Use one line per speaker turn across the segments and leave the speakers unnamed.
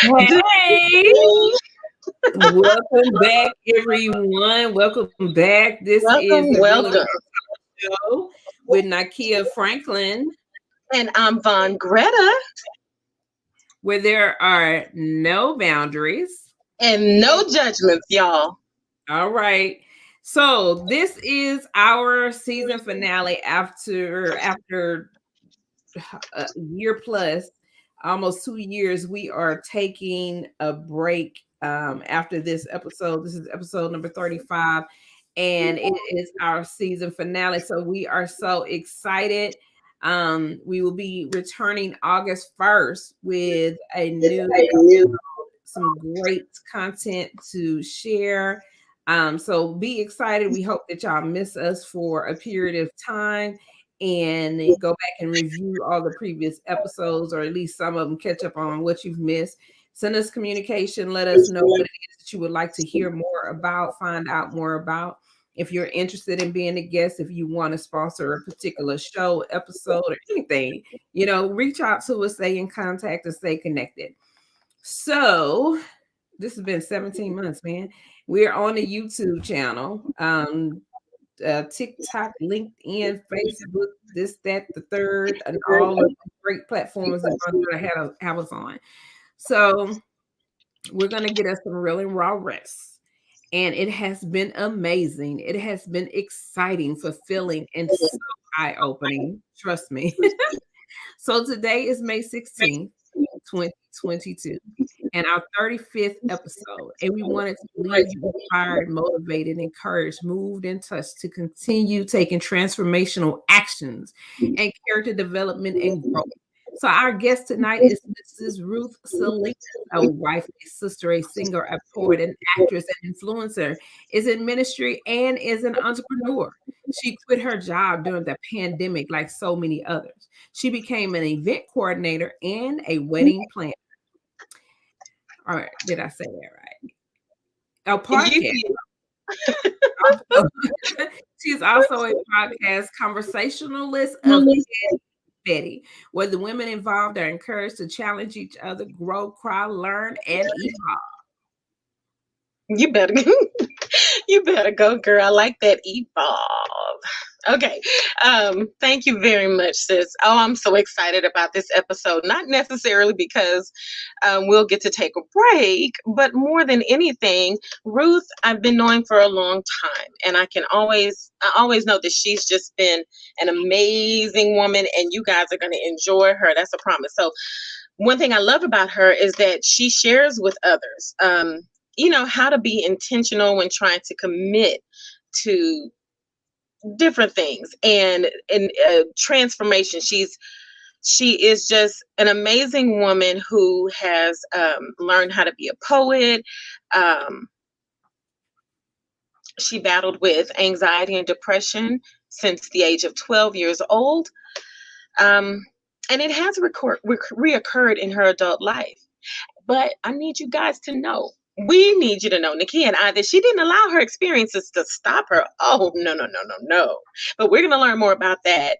Hey, welcome back, everyone. Welcome back. This is
Welcome,
the Real
welcome.
Show with Nakia Franklin,
And I'm Vawn Gretta.
where there are no boundaries.
And no judgments, y'all.
All right. So this is our season finale after a year plus, almost 2 years. We are taking a break after this episode. This is episode number 35, and it is our season finale. So we are so excited. We will be returning August 1st with a new some great content to share. So be excited. We hope that y'all miss us for a period of time and go back and review all the previous episodes, or at least some of them, catch up on what you've missed. Send us communication. Let us know what it is that you would like to hear more about, find out more about. If you're interested in being a guest, if you want to sponsor a particular show, episode, or anything, reach out to us, stay in contact, and stay connected. So this has been 17 months, man. We're on the YouTube channel, TikTok, LinkedIn, Facebook, this, that, the third, and all of the great platforms that are going to have us on. So we're going to get us some real and raw rest. And it has been amazing. It has been exciting, fulfilling, and so eye-opening. Trust me. So today is May 16th, 2022, and our 35th episode. And we wanted to leave you inspired, motivated, encouraged, moved, and touched to continue taking transformational actions and character development and growth. So our guest tonight is Mrs. Ruth Salinas, a wife, a sister, a singer, a poet, an actress, an influencer, is in ministry, and is an entrepreneur. She quit her job during the pandemic like so many others. She became an event coordinator and a wedding planner. All right, did I say that right? A podcast. She's also a podcast conversationalist of Betty, where the women involved are encouraged to challenge each other, grow, cry, learn, and evolve.
You better you better go, girl. I like that evolve. Okay. Thank you very much, sis. Oh, I'm so excited about this episode. Not necessarily because we'll get to take a break, but more than anything, Ruth, I've been knowing for a long time, and I always know that she's just been an amazing woman, and you guys are going to enjoy her. That's a promise. So one thing I love about her is that she shares with others, how to be intentional when trying to commit to different things and transformation. She is just an amazing woman who has learned how to be a poet. She battled with anxiety and depression since the age of 12 years old. And it has reoccurred in her adult life. But I need you guys to know, we need you to know, Nakia and I, that she didn't allow her experiences to stop her. Oh, no. But we're going to learn more about that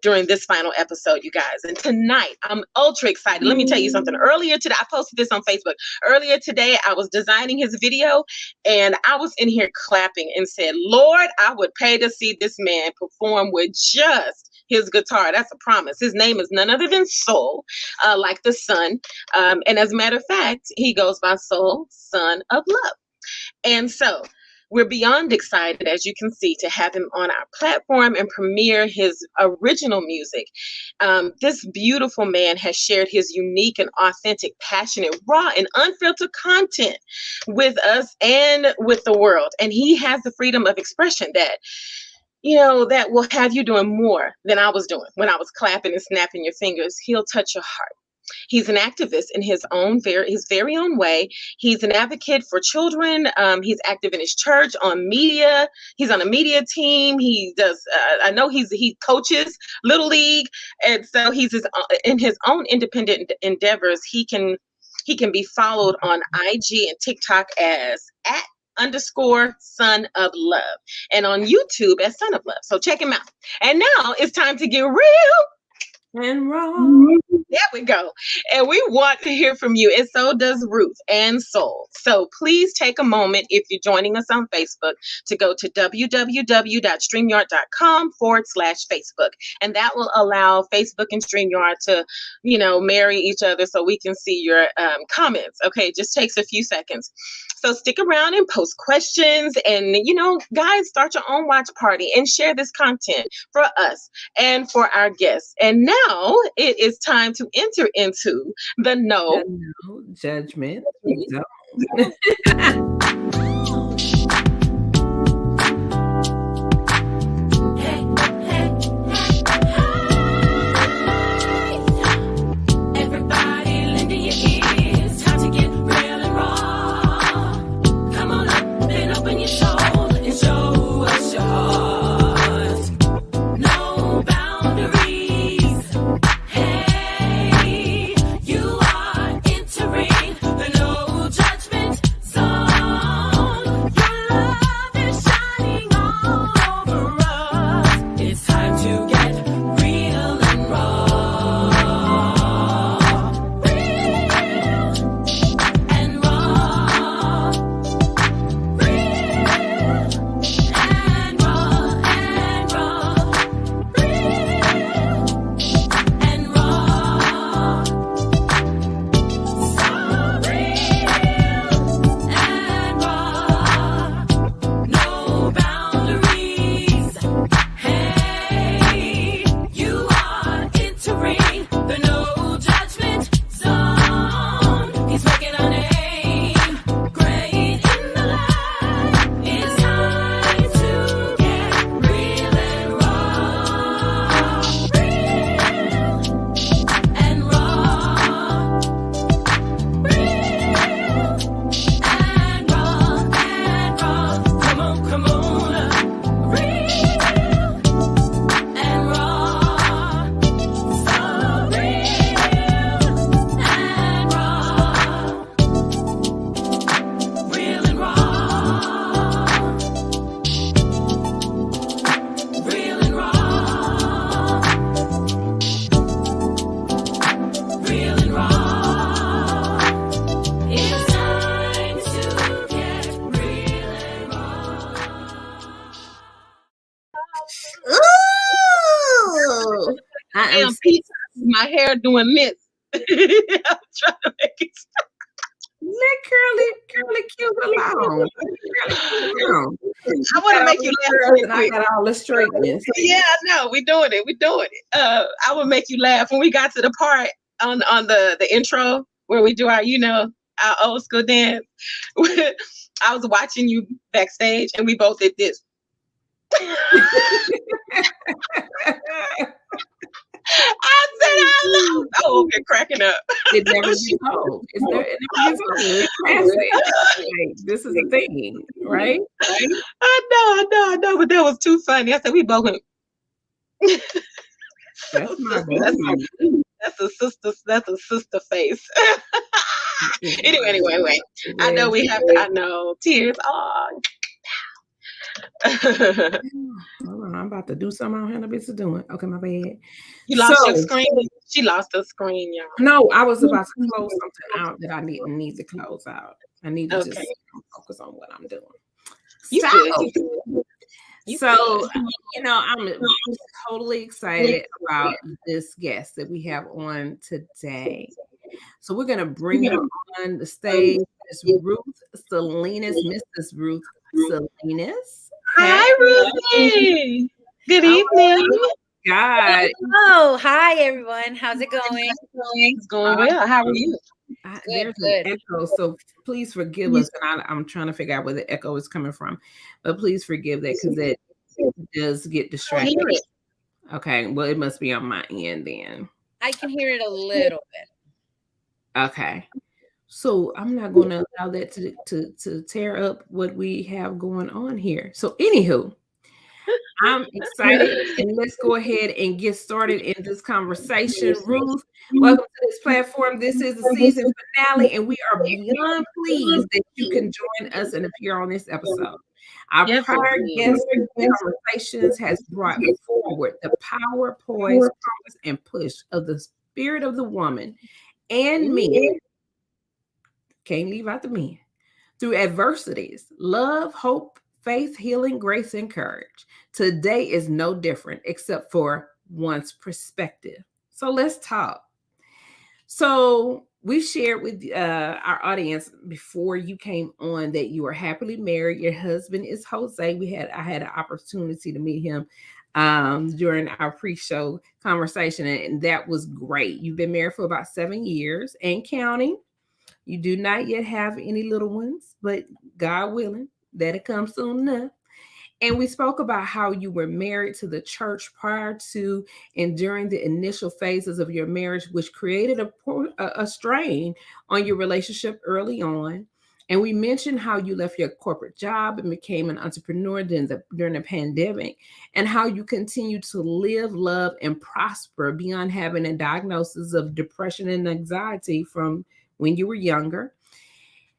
during this final episode, you guys. And tonight, I'm ultra excited. Let me tell you something. Earlier today, I posted this on Facebook. Earlier today, I was designing his video, and I was in here clapping and said, Lord, I would pay to see this man perform with just his guitar. That's a promise. His name is none other than Soul, like the sun. And as a matter of fact, he goes by Soul, Son of Love. And so we're beyond excited, as you can see, to have him on our platform and premiere his original music. This beautiful man has shared his unique and authentic, passionate, raw, and unfiltered content with us and with the world. And he has the freedom of expression that will have you doing more than I was doing when I was clapping and snapping your fingers. He'll touch your heart. He's an activist in his very own way. He's an advocate for children. He's active in his church, on media. He's on a media team. He does. I know he coaches Little League, and so he's in his own independent endeavors. He can be followed on IG and TikTok as @_Son of Love, and on YouTube as Son of Love. So check him out. And now it's time to get real
And wrong.
There we go. And we want to hear from you. And so does Ruth and Soul. So please take a moment, if you're joining us on Facebook, to go to www.streamyard.com/Facebook. And that will allow Facebook and StreamYard to, marry each other so we can see your comments. Okay, it just takes a few seconds. So stick around and post questions. And, guys, start your own watch party and share this content for us and for our guests. And now it is time to enter into the No
Judgment Zone.
My hair doing this. I'm trying to make it stop.
Let curly cute alone.
I want to make you laugh.
I got all the straightness.
Yeah, I know. We're doing it. I will make you laugh when we got to the part on the intro where we do our our old school dance. I was watching you backstage and we both did this. I said I love. Oh, okay, cracking up.
It never gets old. It never gets old. It's classic. Like, this is a thing, right?
I know, but that was too funny. I said we both went.
That's
a sister face. Anyway. I know we have to. I know tears. Oh.
Hold on, I'm about to do something I don't have no business doing. Okay, my bad.
You lost your screen. She lost her screen, y'all.
No, I was about to close something out that I didn't need to close out. I need to just focus on what I'm doing. I'm totally excited about this guest that we have on today. So we're gonna bring her on the stage. It's Ruth Salinas, Mrs. Ruth Salinas.
Hi, Ruthie. Good evening.
God.
Oh, hi everyone. How's it going?
It's going well. How are you?
There's an echo, so please forgive us. And I'm trying to figure out where the echo is coming from, but please forgive that because it does get distracted. Okay, well, it must be on my end then.
I can hear it a little bit.
Okay. So I'm not going to allow that to tear up what we have going on here. So anywho, I'm excited, and let's go ahead and get started in this conversation. Ruth, welcome to this platform. This is the season finale, and we are beyond pleased that you can join us and appear on this episode. Our
Yes,
prior
indeed.
guest conversations has brought forward the power, poise, promise, and push of the spirit of the woman and men. Can't leave out the men. Through adversities, love, hope, faith, healing, grace, and courage. Today is no different except for one's perspective. So let's talk. So we shared with our audience before you came on that you are happily married. Your husband is Jose. I had an opportunity to meet him during our pre-show conversation, and that was great. You've been married for about 7 years and counting. You do not yet have any little ones, but God willing, that'll come soon enough. And we spoke about how you were married to the church prior to and during the initial phases of your marriage, which created a strain on your relationship early on. And we mentioned how you left your corporate job and became an entrepreneur during the pandemic, and how you continue to live, love, and prosper beyond having a diagnosis of depression and anxiety from when you were younger.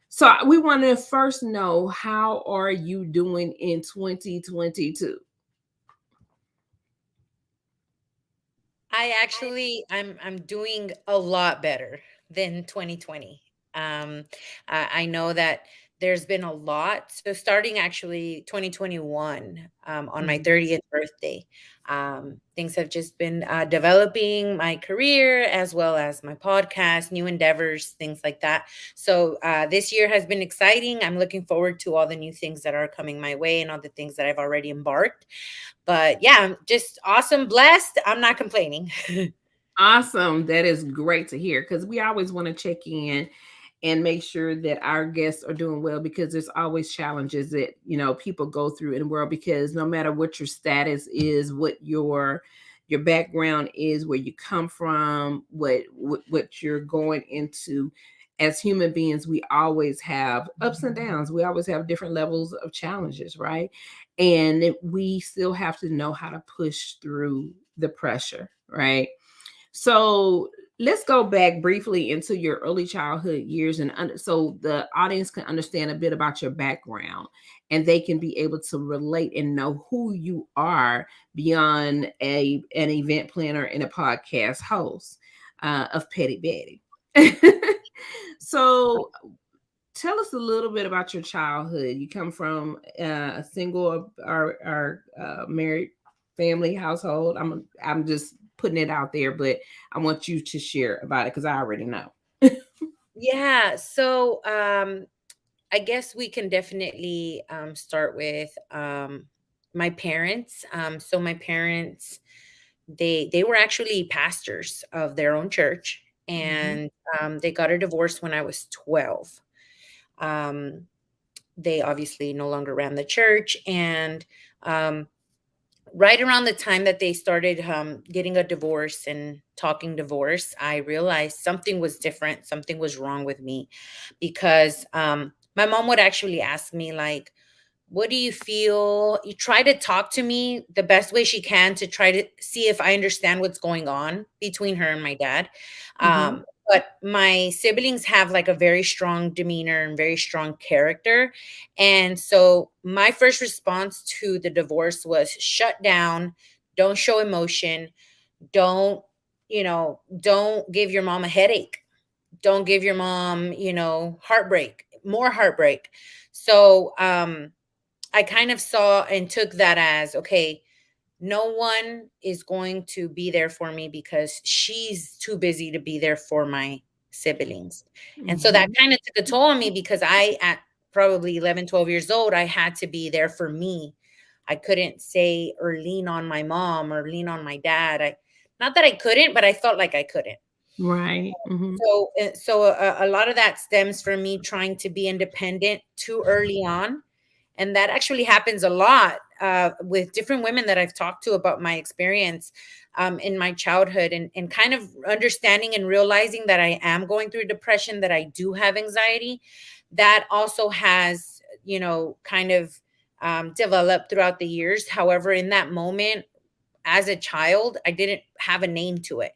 So we want to first know, how are you doing in 2022?
I'm doing a lot better than 2020. I know that there's been a lot. So starting actually 2021, on my
Mhm.
30th birthday, things have just been developing my career as well as my podcast, new endeavors, things like that. So this year has been exciting. I'm looking forward to all the new things that are coming my way and all the things that I've already embarked. But yeah, I'm just awesome, blessed. I'm not complaining.
Awesome. That is great to hear, because we always want to check in and make sure that our guests are doing well, because there's always challenges that people go through in the world, because no matter what your status is, what your background is, where you come from, what you're going into, as human beings, we always have ups and downs. We always have different levels of challenges, right? And we still have to know how to push through the pressure, right? So let's go back briefly into your early childhood years, and so the audience can understand a bit about your background, and they can be able to relate and know who you are beyond an event planner and a podcast host of Petty Betty. So tell us a little bit about your childhood. You come from a single or married family household. I'm just putting it out there, but I want you to share about it because I already know.
Yeah. So I guess we can definitely start with my parents. So my parents, they were actually pastors of their own church,
Mhm.
and they got a divorce when I was 12. Um, they obviously no longer ran the church, and um, right around the time that they started getting a divorce and talking divorce, I realized something was different, something was wrong with me, because my mom would actually ask me, like, what do you feel? You try to talk to me the best way she can to try to see if I understand what's going on between her and my dad.
Mhm.
But my siblings have like a very strong demeanor and very strong character. And so my first response to the divorce was shut down, don't show emotion, don't, don't give your mom a headache, don't give your mom, heartbreak, more heartbreak. So, I kind of saw and took that as, okay, no one is going to be there for me because she's too busy to be there for my siblings. And so that
Mhm.
kind of took a toll on me, because at probably 11, 12 years old, I had to be there for me. I couldn't say or lean on my mom or lean on my dad. Not that I couldn't, but I felt like I couldn't.
Right. Mhm.
So a lot of that stems from me trying to be independent too early on, and that actually happens a lot with different women that I've talked to about my experience in my childhood, and kind of understanding and realizing that I am going through depression, that I do have anxiety, that also has, kind of developed throughout the years. However, in that moment, as a child, I didn't have a name to it.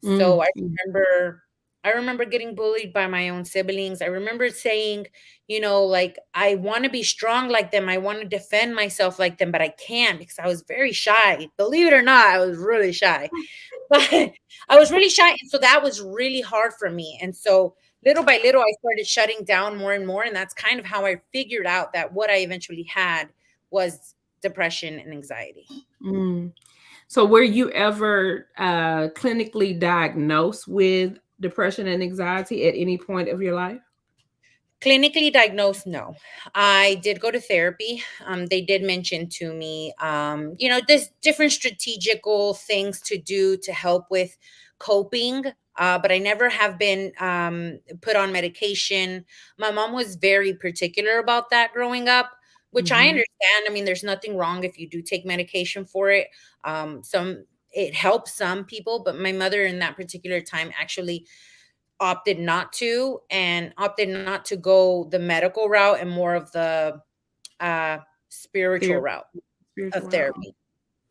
So I
Mhm.
remember I remember getting bullied by my own siblings. I remember saying, like, I want to be strong like them. I want to defend myself like them, but I can't because I was very shy. Believe it or not, I was really shy. But I was really shy. And so that was really hard for me. And so little by little, I started shutting down more and more. And that's kind of how I figured out that what I eventually had was depression and anxiety.
Mm. So were you ever clinically diagnosed with depression and anxiety at any point of your life?
Clinically diagnosed, no. I did go to therapy. They did mention to me, there's different strategical things to do to help with coping. But I never have been put on medication. My mom was very particular about that growing up, which I
Mhm.
understand. I mean, there's nothing wrong if you do take medication for it. Some it helps some people, but my mother in that particular time actually opted not to, and opted not to go the medical route and more of the uh spiritual
Therapy,
route of
spiritual route.
therapy.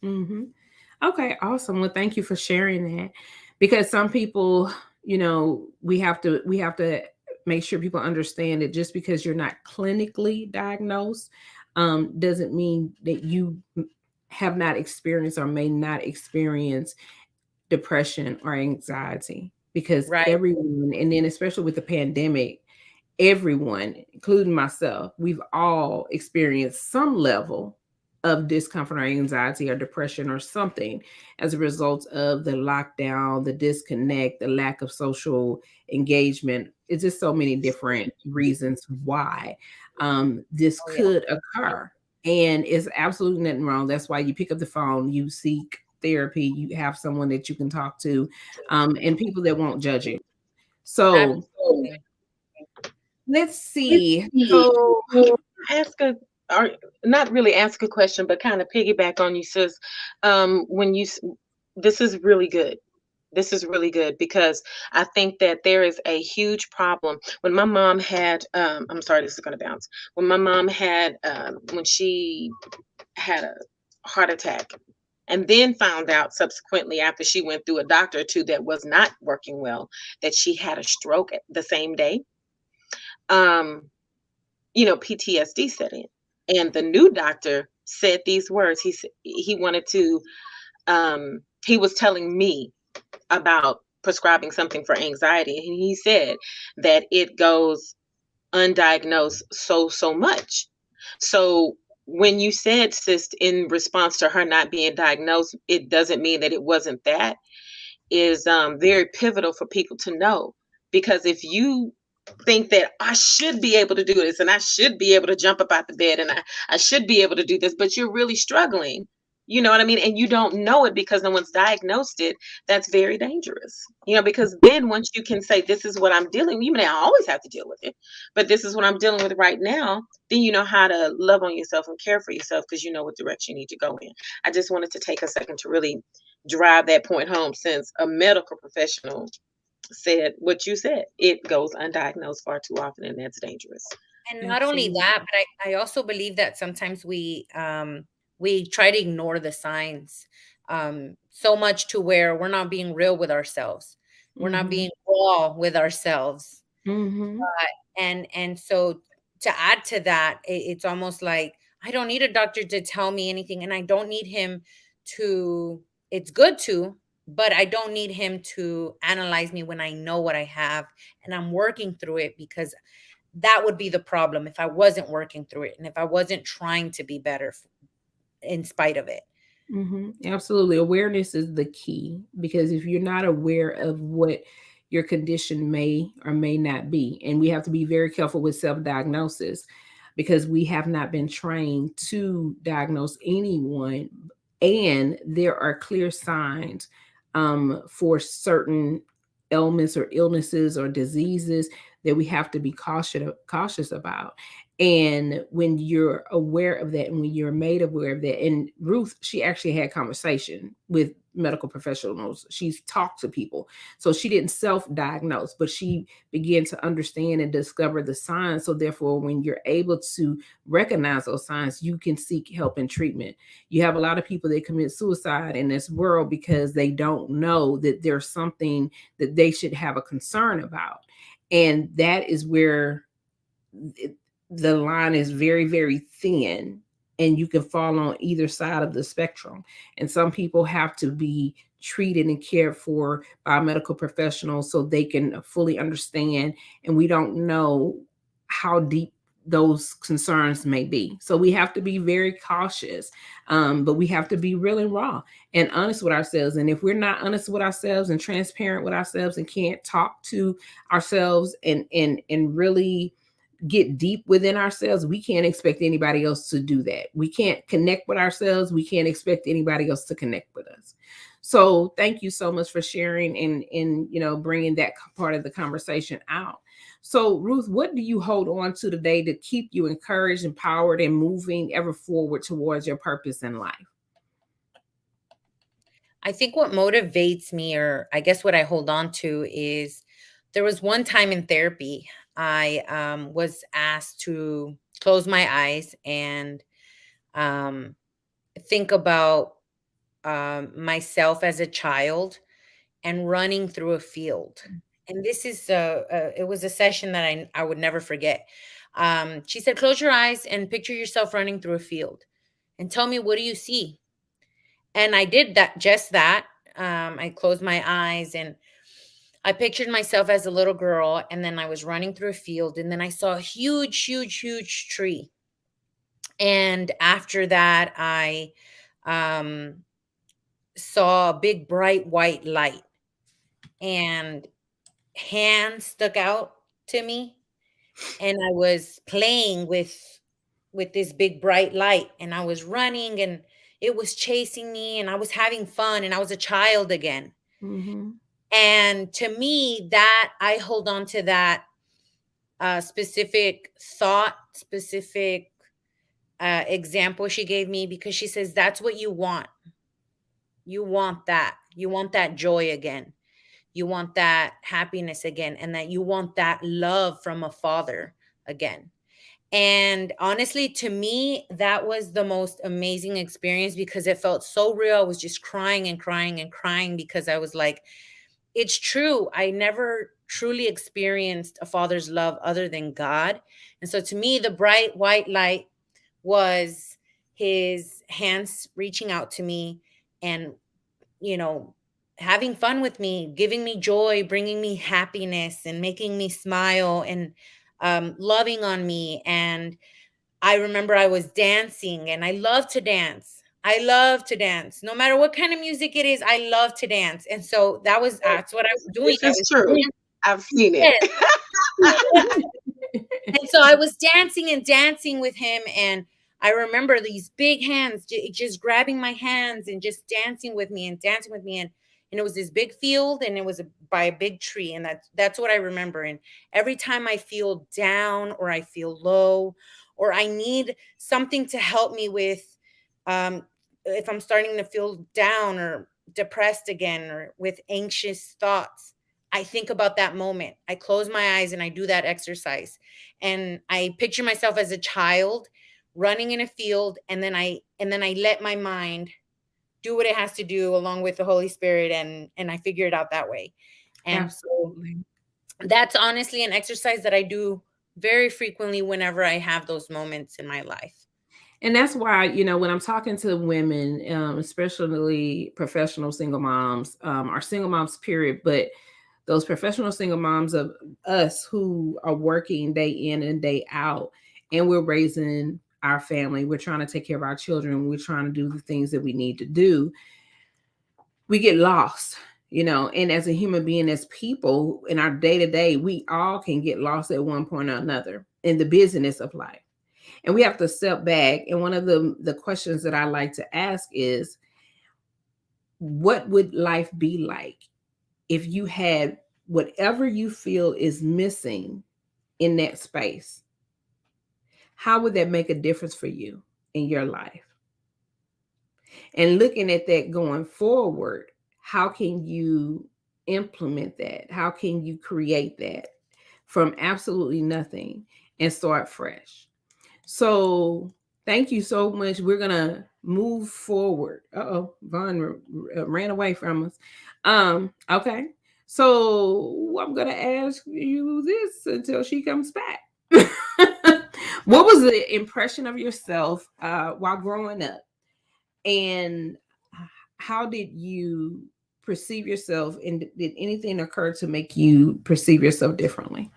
Hmm. Okay, awesome. Well, thank you for sharing that. Because some people, we have to make sure people understand that just because you're not clinically diagnosed, doesn't mean that you have not experienced or may not experience depression or anxiety. Because
Right.
everyone, and then especially with the pandemic, everyone, including myself, we've all experienced some level of discomfort or anxiety or depression or something as a result of the lockdown, the disconnect, the lack of social engagement. It's just so many different reasons why this
Oh yeah.
could occur. And it's absolutely nothing wrong. That's why you pick up the phone, you seek therapy, you have someone that you can talk to, and people that won't judge you. So
Absolutely.
let's see. So,
Ask a, or not really ask a question, but kind of piggyback on you, sis. When this is really good. This is really good because I think that there is a huge problem. When my mom had, I'm sorry, this is going to bounce. When my mom had, when she had a heart attack, and then found out subsequently after she went through a doctor or two that was not working well, that she had a stroke the same day. Um, PTSD set in. And the new doctor said these words. He wanted to, he was telling me about prescribing something for anxiety. And he said that it goes undiagnosed so much. So when you said, sis, in response to her not being diagnosed, it doesn't mean that it wasn't that, is very pivotal for people to know. Because if you think that I should be able to do this and I should be able to jump up out the bed and I should be able to do this, but you're really struggling, you know what I mean? And you don't know it because no one's diagnosed it, that's very dangerous. Because then once you can say, this is what I'm dealing with, you may not always have to deal with it, but this is what I'm dealing with right now, then you know how to love on yourself and care for yourself because you know what direction you need to go in. I just wanted to take a second to really drive that point home since a medical professional said what you said. It goes undiagnosed far too often, and that's dangerous.
And not only
absolutely.
that, but I also believe that sometimes we try to ignore the signs so much to where we're not being real with ourselves. We're not
Mhm.
being raw with ourselves.
Mhm.
And so to add to that, it's almost like I don't need a doctor to tell me anything, and I don't need him to. It's good to, but I don't need him to analyze me when I know what I have and I'm working through it, because that would be the problem if I wasn't working through it and if I wasn't trying to be better in spite of it.
Absolutely. Awareness is the key because if you're not aware of what your condition may or may not be, and we have to be very careful with self diagnosis because we have not been trained to diagnose anyone, and there are clear signs for certain ailments or illnesses or diseases that we have to be cautious about. And when you're aware of that, and when you're made aware of that, and Ruth, she actually had conversation with medical professionals. She's talked to people. So she didn't self-diagnose, but she began to understand and discover the signs. So therefore, when you're able to recognize those signs, you can seek help and treatment. You have a lot of people that commit suicide in this world because they don't know that there's something that they should have a concern about. And that is where it, the line is very, very thin, and you can fall on either side of the spectrum. And some people have to be treated and cared for by medical professionals so they can fully understand. And we don't know how deep those concerns may be. So we have to be very cautious, but we have to be real and raw and honest with ourselves. And if we're not honest with ourselves and transparent with ourselves and can't talk to ourselves and really get deep within ourselves, we can't expect anybody else to do that. We can't connect with ourselves. We can't expect anybody else to connect with us. So thank you so much for sharing and bringing that part of the conversation out. So Ruth, what do you hold on to today to keep you encouraged, empowered, and moving ever forward towards your purpose in life?
I think what motivates me, or I guess what I hold on to, is there was one time in therapy I was asked to close my eyes and um, think about myself as a child and running through a field. And this is it was a session that I would never forget. She said, "Close your eyes and picture yourself running through a field, and tell me, what do you see?" And I did that, just that. I closed my eyes and I pictured myself as a little girl, and then I was running through a field, and then I saw a huge, huge, huge tree. And after that, I um, saw a big, bright white light, and hands stuck out to me, and I was playing with this big bright light, and I was running, and it was chasing me, and I was having fun, and I was a child again.
Mm-hmm.
And to me, that I hold on to that specific thought, specific example she gave me, because she says that's what you want. You want that. You want that joy again. You want that happiness again, and that you want that love from a father again. And honestly, to me, that was the most amazing experience because it felt so real. I was just crying and crying and crying because I was like, it's true. I never truly experienced a father's love other than God. And so to me, the bright white light was his hands reaching out to me and, you know, having fun with me, giving me joy, bringing me happiness, and making me smile, and loving on me. And I remember I was dancing, and I love to dance. I love to dance. No matter what kind of music it is, I love to dance. And so that's what I was doing.
This
I
is
was
true. I've seen it.
dancing. And so I was dancing and dancing with him. And I remember these big hands just grabbing my hands and just dancing with me and dancing with me. And it was this big field, and it was by a big tree. And that's what I remember. And every time I feel down or I feel low or I need something to help me with, if I'm starting to feel down or depressed again or with anxious thoughts, I think about that moment. I close my eyes and I do that exercise. And I picture myself as a child running in a field, and then I let my mind do what it has to do along with the Holy Spirit, and I figure it out that way. And so
Absolutely.
that's honestly an exercise that I do very frequently whenever I have those moments in my life.
And that's why, when I'm talking to women, especially professional single moms, or single moms, period, but those professional single moms of us who are working day in and day out, and we're raising our family, we're trying to take care of our children, we're trying to do the things that we need to do, we get lost. And as a human being, as people in our day to day, we all can get lost at one point or another in the business of life. And we have to step back. And one of the questions that I like to ask is, what would life be like if you had whatever you feel is missing in that space? how would that make a difference for you in your life? And looking at that going forward, how can you implement that? How can you create that from absolutely nothing and start fresh? So thank you so much. We're gonna move forward. Vawn ran away from us. Okay. So I'm gonna ask you this until she comes back. What was the impression of yourself while growing up, and how did you perceive yourself? And did anything occur to make you perceive yourself differently?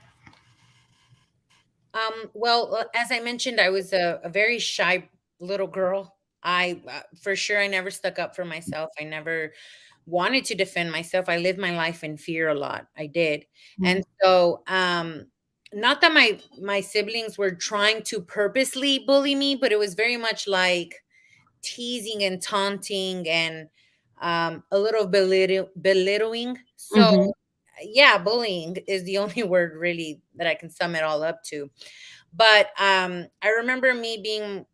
Well, as I mentioned, I was a very shy little girl. For sure, I never stuck up for myself. I never wanted to defend myself. I lived my life in fear a lot. I did. And so, not that my siblings were trying to purposely bully me, but it was very much like teasing and taunting and a little belittling. So,
Mm-hmm.
yeah, bullying is the only word really that I can sum it all up to. But I remember me being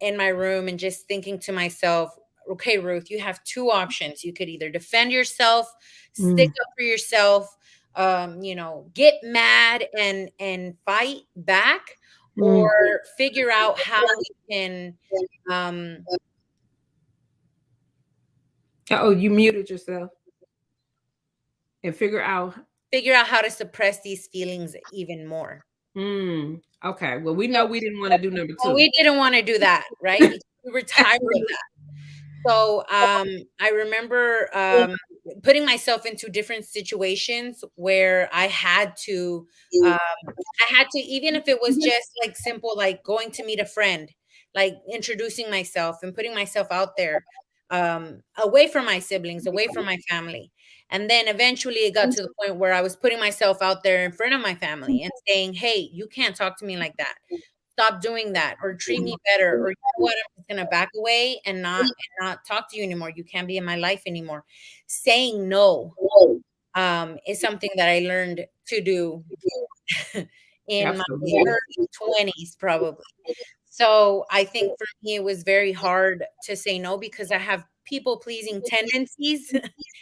in my room and just thinking to myself, okay, Ruth, you have two options. You could either defend yourself, stick up for yourself, get mad and fight back, or figure out how you can um,
Oh, you muted yourself and
figure out how to suppress these feelings even more.
Okay. Well, we know
So,
we didn't want to do number
well,
two.
we didn't want to do that, right? Because we were tired of that. So I remember putting myself into different situations where I had to, even if it was just like simple, like going to meet a friend, like introducing myself and putting myself out there, away from my siblings, away from my family. And then eventually it got to the point where I was putting myself out there in front of my family and saying, hey, you can't talk to me like that. Stop doing that, or treat me better, or you know what, I'm just gonna back away and not talk to you anymore. You can't be in my life anymore. Saying no is something that I learned to do in my
Absolutely.
early 20s, probably. So I think for me, it was very hard to say no because I have people pleasing tendencies.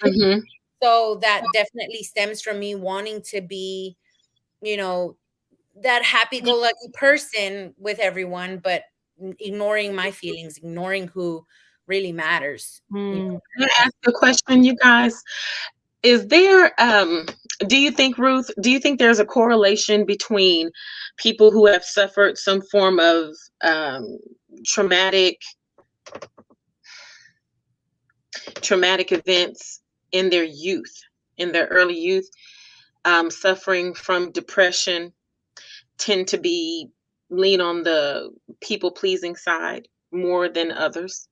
Mm-hmm.
So that definitely stems from me wanting to be, you know, that happy go lucky person with everyone, but ignoring my feelings, ignoring who really matters.
Mm.
Can I ask a question, you guys? Is there, do you think, Ruth, do you think there's a correlation between people who have suffered some form of um, traumatic traumatic events in their youth, in their early youth, suffering from depression, tend to be lean on the people pleasing side more than others?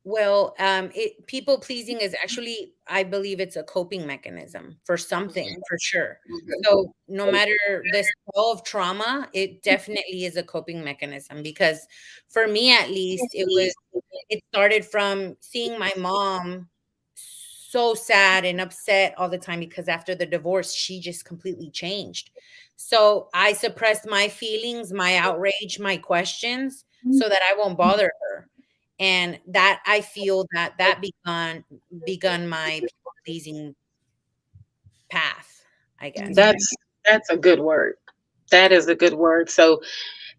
Well, people pleasing is actually, I believe it's a coping mechanism for something, for sure. So no matter the scale of trauma, it definitely is a coping mechanism because for me at least, it started from seeing my mom so sad and upset all the time because after the divorce, she just completely changed. So I suppressed my feelings, my outrage, my questions so that I won't bother her. And that I feel that begun my people pleasing path, I guess.
That's a good word. That is a good word. So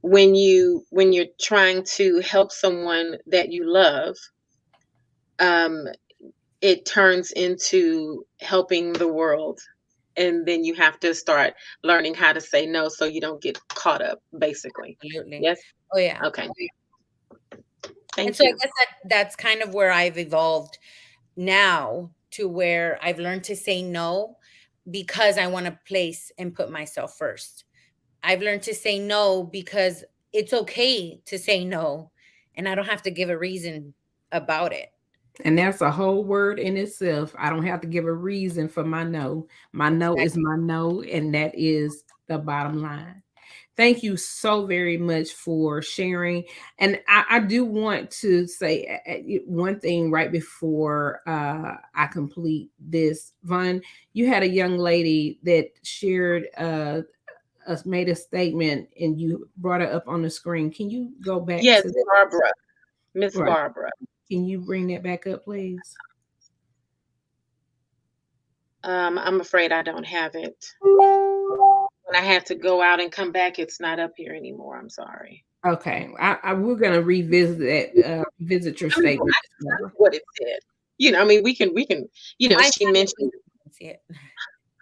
when you're trying to help someone that you love, um, it turns into helping the world, and then you have to start learning how to say no so you don't get caught up, basically.
Absolutely.
Yes.
Oh yeah.
Okay.
And
Thank
so I
you.
guess that's kind of where I've evolved now to where I've learned to say no because I want to place and put myself first. I've learned to say no because it's okay to say no and I don't have to give a reason about it.
And that's a whole word in itself. I don't have to give a reason for my no. My no is
Exactly.
my no, and that is the bottom line. Thank you so very much for sharing. And I do want to say one thing right before I complete this. Vawn, you had a young lady that shared made a statement and you brought it up on the screen. Can you go back
Yes,
to that?
Barbara. Miss
Right.
Barbara.
Can you bring that back up, please?
I'm afraid I don't have it. When I had to go out and come back, it's not up here anymore. I'm sorry.
Okay. We're gonna revisit that, visit your
I mean,
statement, Miss
that's
Barbara.
what it said. I mean, we can,
I
she
have it.
mentioned,
I see it.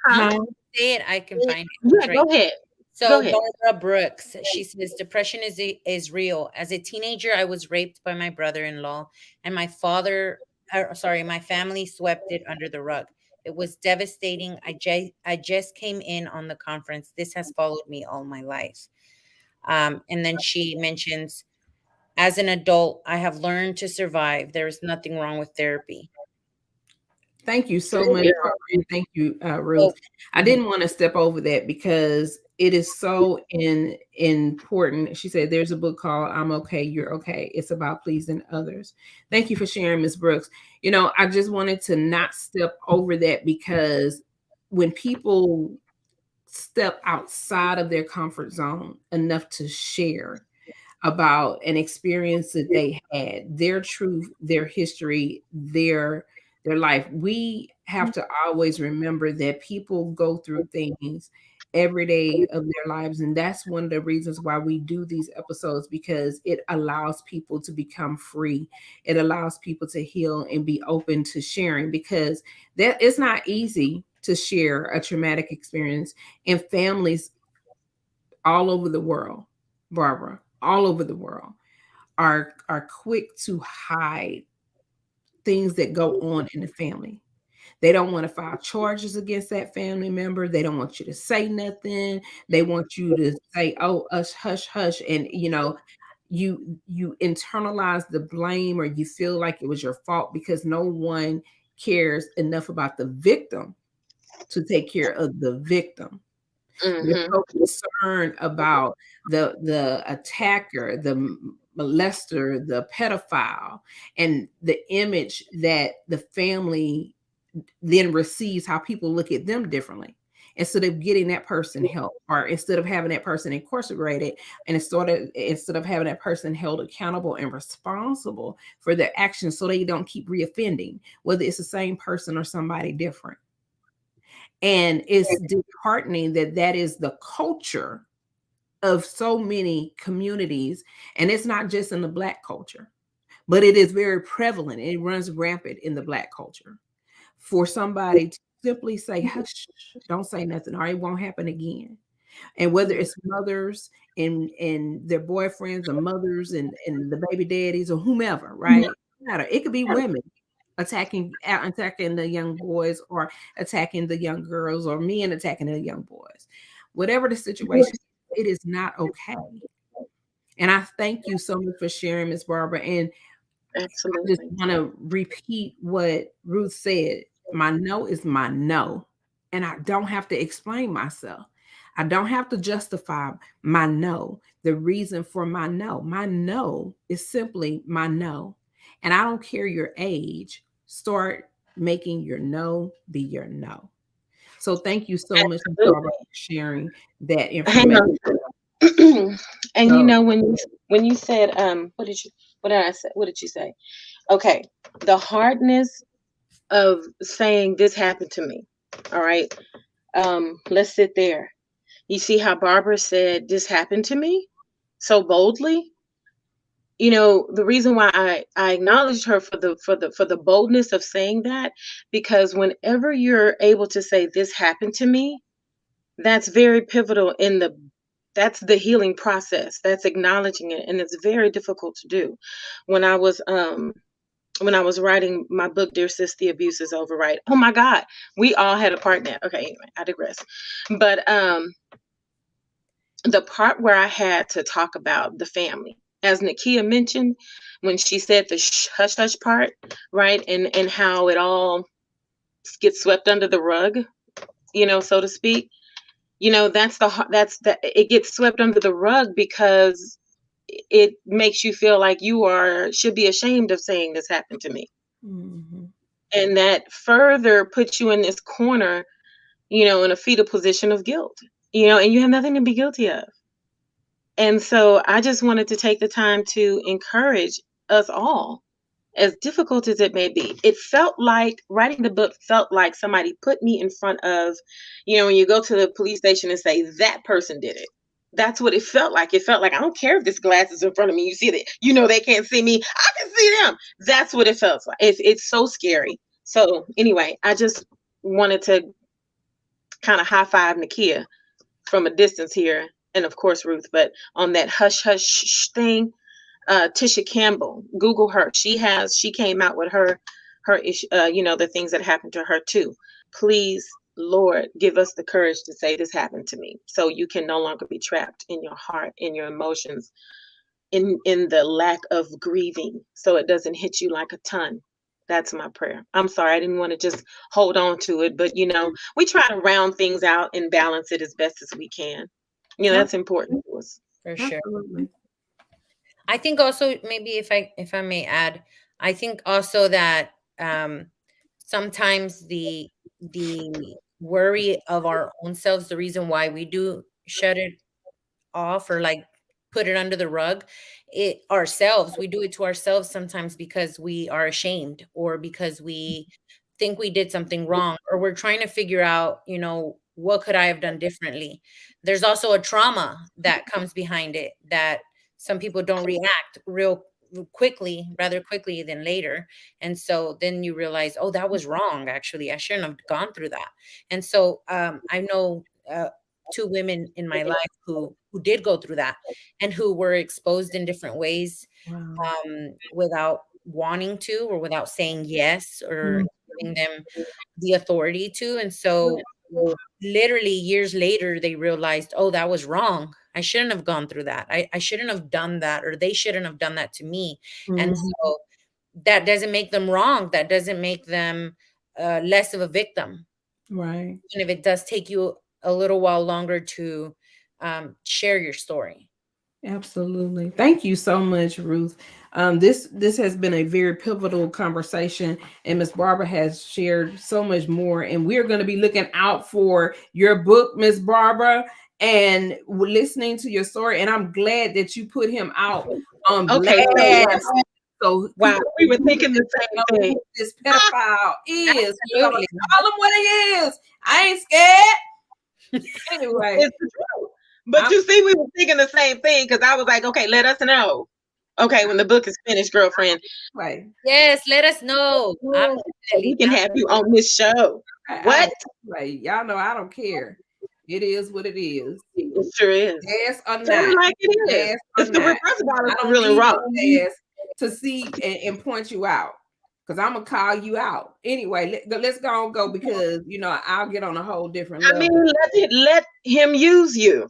huh?
Huh?
Say it. I can find it.
Yeah,
It's right.
go ahead. Go
So
ahead.
Barbara Brooks, she says depression is real. As a teenager, I was raped by my brother-in-law, and my family swept it under the rug. It was devastating. I just came in on the conference. This has followed me all my life. And then she mentions, as an adult, I have learned to survive. There is nothing wrong with therapy.
Thank you so much,
Yeah.
Barbara, and thank you, Ruth.
So,
I
mhm.
didn't want to step over that because it is so important. She said, "There's a book called 'I'm Okay, You're Okay.' It's about pleasing others." Thank you for sharing, Miss Brooks. I just wanted to not step over that because when people step outside of their comfort zone enough to share about an experience that they had, their truth, their history, their life. We have to always remember that people go through things every day of their lives, and that's one of the reasons why we do these episodes, because it allows people to become free. It allows people to heal and be open to sharing, because that it's not easy to share a traumatic experience, and families all over the world, Barbara, all over the world are quick to hide things that go on in the family. They don't want to file charges against that family member. They don't want you to say nothing. They want you to say, "Oh, us, hush, hush," and you internalize the blame, or you feel like it was your fault because no one cares enough about the victim to take care of the victim. They're
Mm-hmm.
so concerned about the attacker, the molester, the pedophile, and the image that the family then receives, how people look at them differently. Instead of getting that person help, or instead of having that person incarcerated, and instead of having that person held accountable and responsible for their actions so they don't keep reoffending, whether it's the same person or somebody different. And it's disheartening that that is the culture of so many communities. And it's not just in the Black culture, but it is very prevalent. It runs rampant in the Black culture for somebody to simply say, hush, don't say nothing, or it won't happen again. And whether it's mothers and their boyfriends, or mothers and the baby daddies, or whomever, right? No matter. It could be women attacking the young boys, or attacking the young girls, or men attacking the young boys. Whatever the situation, it is not okay. And I thank you so much for sharing, Miss Barbara. And I just
Absolutely.
want to repeat what Ruth said. My no is my no. And I don't have to explain myself. I don't have to justify my no, the reason for my no. My no is simply my no. And I don't care your age. Start making your no be your no. So thank you so much, Ms.
Absolutely.
Barbara, for sharing that
Hang
information.
on. And
So
when you said, what did I say? What did you say? Okay. The hardness of saying this happened to me. All right. Let's sit there. You see how Barbara said this happened to me so boldly? The reason why I acknowledged her for the boldness of saying that, because whenever you're able to say this happened to me, that's very pivotal that's the healing process. That's acknowledging it, and it's very difficult to do. When I was writing my book, Dear Sis, the Abuse is Over, right? Oh my God, we all had a part in that. Okay, anyway, I digress. But the part where I had to talk about the family, as Nakia mentioned, when she said the hush hush part, right, and how it all gets swept under the rug, so to speak. That's it gets swept under the rug because it makes you feel like should be ashamed of saying this happened to me,
mhm.
and that further puts you in this corner, in a fetal position of guilt. and you have nothing to be guilty of. And so I just wanted to take the time to encourage us all, as difficult as it may be. It felt like writing the book felt like somebody put me in front of, when you go to the police station and say, that person did it. That's what it felt like. It felt like, I don't care if this glass is in front of me. You see that, they can't see me. I can see them. That's what it felt like. It's so scary. So anyway, I just wanted to kind of high five Nakia from a distance here. And of course, Ruth, but on that hush hush thing, Tisha Campbell, Google her. She came out with her issue, the things that happened to her too. Please, Lord, give us the courage to say this happened to me, so you can no longer be trapped in your heart, in your emotions, in the lack of grieving, so it doesn't hit you like a ton. That's my prayer. I'm sorry, I didn't want to just hold on to it, but we try to round things out and balance it as best as we can. That's important to us.
For sure.
Absolutely.
I think also, maybe if I may add, I think also that sometimes the worry of our own selves, the reason why we do shut it off or like put it under the rug, we do it to ourselves sometimes because we are ashamed, or because we think we did something wrong, or we're trying to figure out, what could I have done differently. There's also a trauma that comes behind it, that some people don't react rather quickly than later. And so then you realize, oh, that was wrong. Actually, I shouldn't have gone through that. And so I know two women in my life who did go through that, and who were exposed in different ways, without wanting to, or without saying yes, or giving them the authority to. And so literally years later, they realized, oh, that was wrong. I shouldn't have gone through that. I shouldn't have done that, or they shouldn't have done that to me. And so that doesn't make them wrong. That doesn't make them less of a victim.
Right.
And if it does take you a little while longer to share your story.
Absolutely. Thank you so much, Ruth. This has been a very pivotal conversation, and Miss Barbara has shared so much more. And we're going to be looking out for your book, Miss Barbara, and listening to your story. And I'm glad that you put him out on blast. So
wow, we were thinking the same thing.
This pedophile is. Tell him what he is. I ain't scared. Anyway,
it's the truth. But you see, we were thinking the same thing, because I was like, okay, let us know. Okay, when the book is finished, girlfriend.
Right.
Yes, let us know.
We can have you on this show. What?
Right. Y'all know I don't care. It is what it is.
It sure is.
Yes or not.
Like it is.
Yes
it's the reverse about it. Really wrong.
To see and point you out, because I'm gonna call you out anyway. Let's go because I'll get on a whole different level.
I mean, let him use you.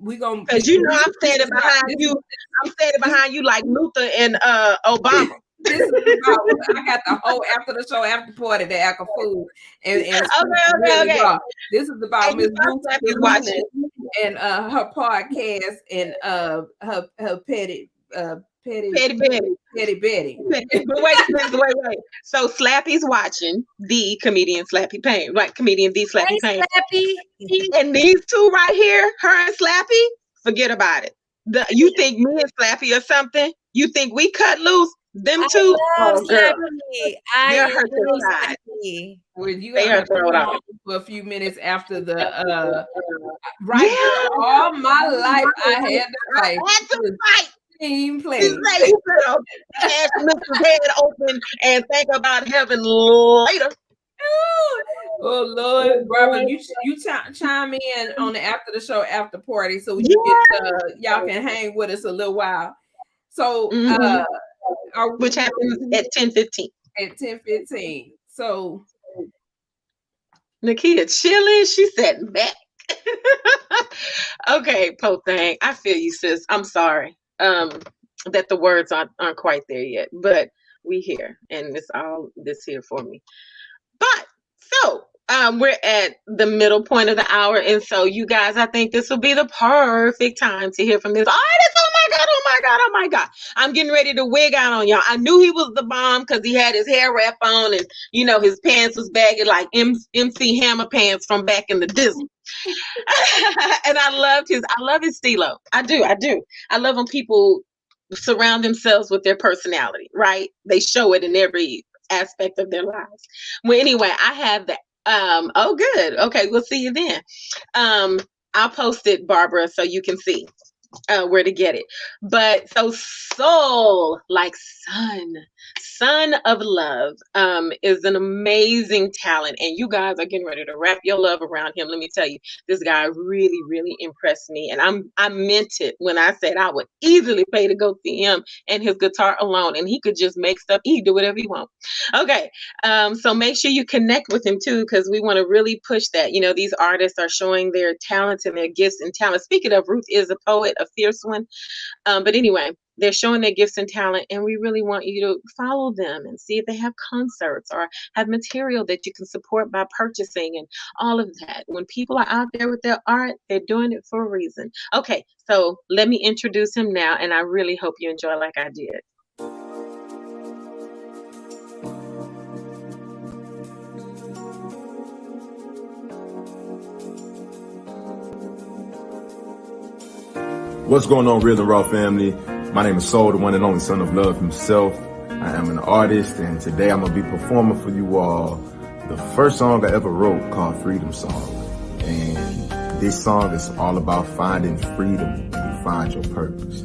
We gonna,
because I'm standing behind you. I'm standing behind you like Luther and Obama.
This is about, I got the whole after the show after party that I can fool and
okay.
This is about Miss Ruth Salinas and her podcast and her petty Betty.
But wait. So Slappy's watching the comedian Slappy Payne, right? Comedian the Slappy Payne. Slappy. And these two right here, her and Slappy, forget about it. You think me and Slappy or something? You think we cut loose? Them two?
Oh, girl.
They're her side.
When you got thrown out for a few minutes after the all my life I had to fight. Team play.
Have Mr. Head open and think about heaven later.
Oh Lord, Barbara, you chime in on the after the show after party so you get y'all can hang with us a little while. So
which happens at 10:15.
At 10:15. So
Nakia chilling, she's sitting back. Okay, Pope thing. I feel you, sis. I'm sorry. That the words aren't quite there yet, but we here, and it's all this here for me. But so we're at the middle point of the hour, and so you guys, I think this will be the perfect time to hear from this artist. Oh my my God, oh my God, oh my God. I'm getting ready to wig out on y'all. I knew he was the bomb because he had his hair wrap on and, you know, his pants was baggy like MC Hammer pants from back in the Disney. And I love his stilo. I do. I love when people surround themselves with their personality, right? They show it in every aspect of their lives. Well, anyway, I have that. Oh, good. Okay, we'll see you then. I'll post it, Barbara, so you can see where to get it. But so Soul, like son of love, is an amazing talent, and you guys are getting ready to wrap your love around him. Let me tell you, this guy really, really impressed me, and I meant it when I said I would easily pay to go see him and his guitar alone, and he could just make stuff. He do whatever he wants. Okay, so make sure you connect with him too, because we want to really push that. You know, these artists are showing their talents and their gifts and talents. Speaking of, Ruth is a poet, a fierce one. But anyway, they're showing their gifts and talent, and we really want you to follow them and see if they have concerts or have material that you can support by purchasing and all of that. When people are out there with their art, they're doing it for a reason. Okay, so let me introduce him now, and I really hope you enjoy like I did.
What's going on, Real and Raw family? My name is Soul, the one and only son of love himself. I am an artist, and today I'm going to be performing for you all the first song I ever wrote called Freedom Song. And this song is all about finding freedom when you find your purpose.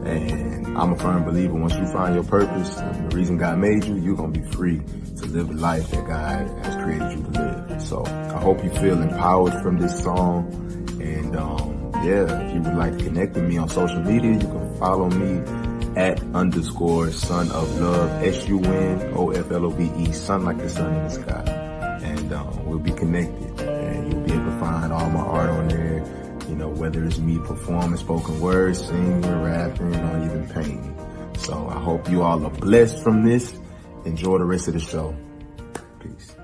And I'm a firm believer, once you find your purpose and the reason God made you, you're going to be free to live the life that God has created you to live. So I hope you feel empowered from this song. And yeah, if you would like to connect with me on social media, you can follow me at _ son of love, SUNOFLOVE, sun like the sun in the sky. And we'll be connected, and you'll be able to find all my art on there, you know, whether it's me performing spoken words, singing, rapping, or even painting. So I hope you all are blessed from this. Enjoy the rest of the show. Peace.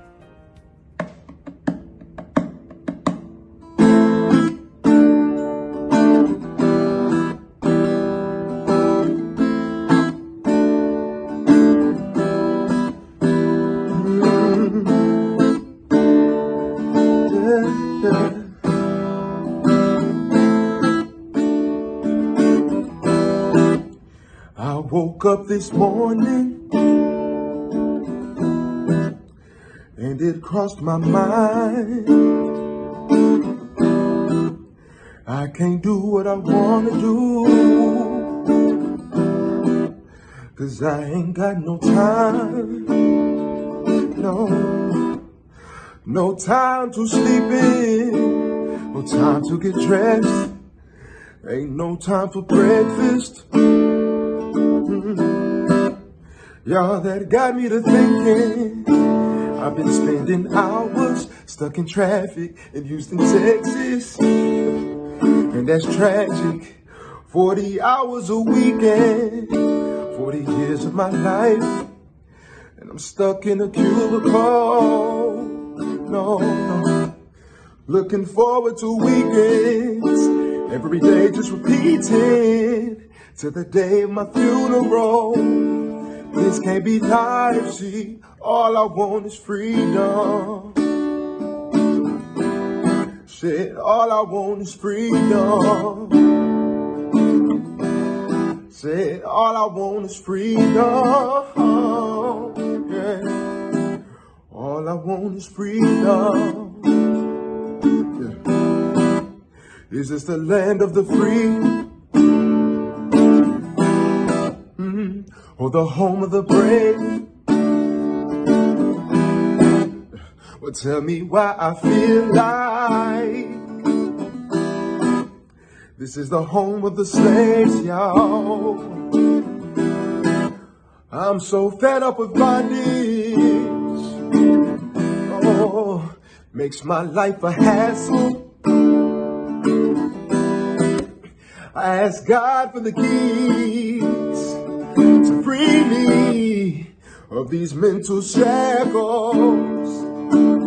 I woke up this morning and it crossed my mind. I can't do what I want to do, 'cause I ain't got no time. No time to sleep in, no time to get dressed, ain't no time for breakfast. Y'all, that got me to thinking. I've been spending hours stuck in traffic in Houston, Texas, and that's tragic. 40 hours a weekend, 40 years of my life, and I'm stuck in a cubicle. No, looking forward to weekends, every day just repeating to the day of my funeral. This can't be life, see, all I want is freedom. Said all I want is freedom. Said all I want is freedom. Yeah. All I want is freedom. Yeah. Is this the land of the free? Or the home of the brave? Well, tell me why I feel like this is the home of the slaves, y'all. I'm so fed up with bondage. Oh, makes my life a hassle. I ask God for the keys to free me of these mental shackles.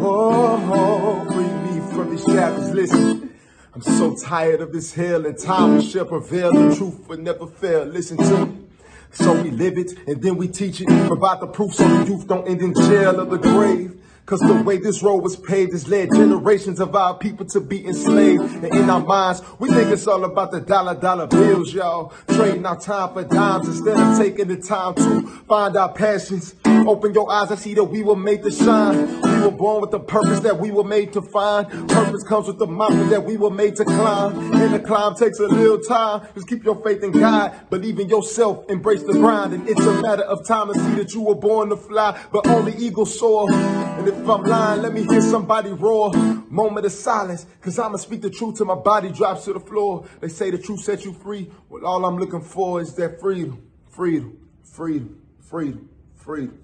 Oh, free me from these shackles. Listen, I'm so tired of this hell, and time will shall prevail. The truth will never fail. Listen to me. So we live it, and then we teach it. Provide the proof so the youth don't end in jail or the grave. Cause the way this road was paved has led generations of our people to be enslaved. And in our minds, we think it's all about the dollar bills, y'all. Trading our time for dimes instead of taking the time to find our passions. Open your eyes and see that we were made to shine. We were born with the purpose that we were made to find. Purpose comes with the mountain that we were made to climb. And the climb takes a little time. Just keep your faith in God. Believe in yourself. Embrace the grind. And it's a matter of time to see that you were born to fly. But only eagles soar. And if I'm lying, let me hear somebody roar. Moment of silence. Cause I'ma speak the truth till my body drops to the floor. They say the truth sets you free. Well, all I'm looking for is that freedom. Freedom. Freedom. Freedom. Freedom.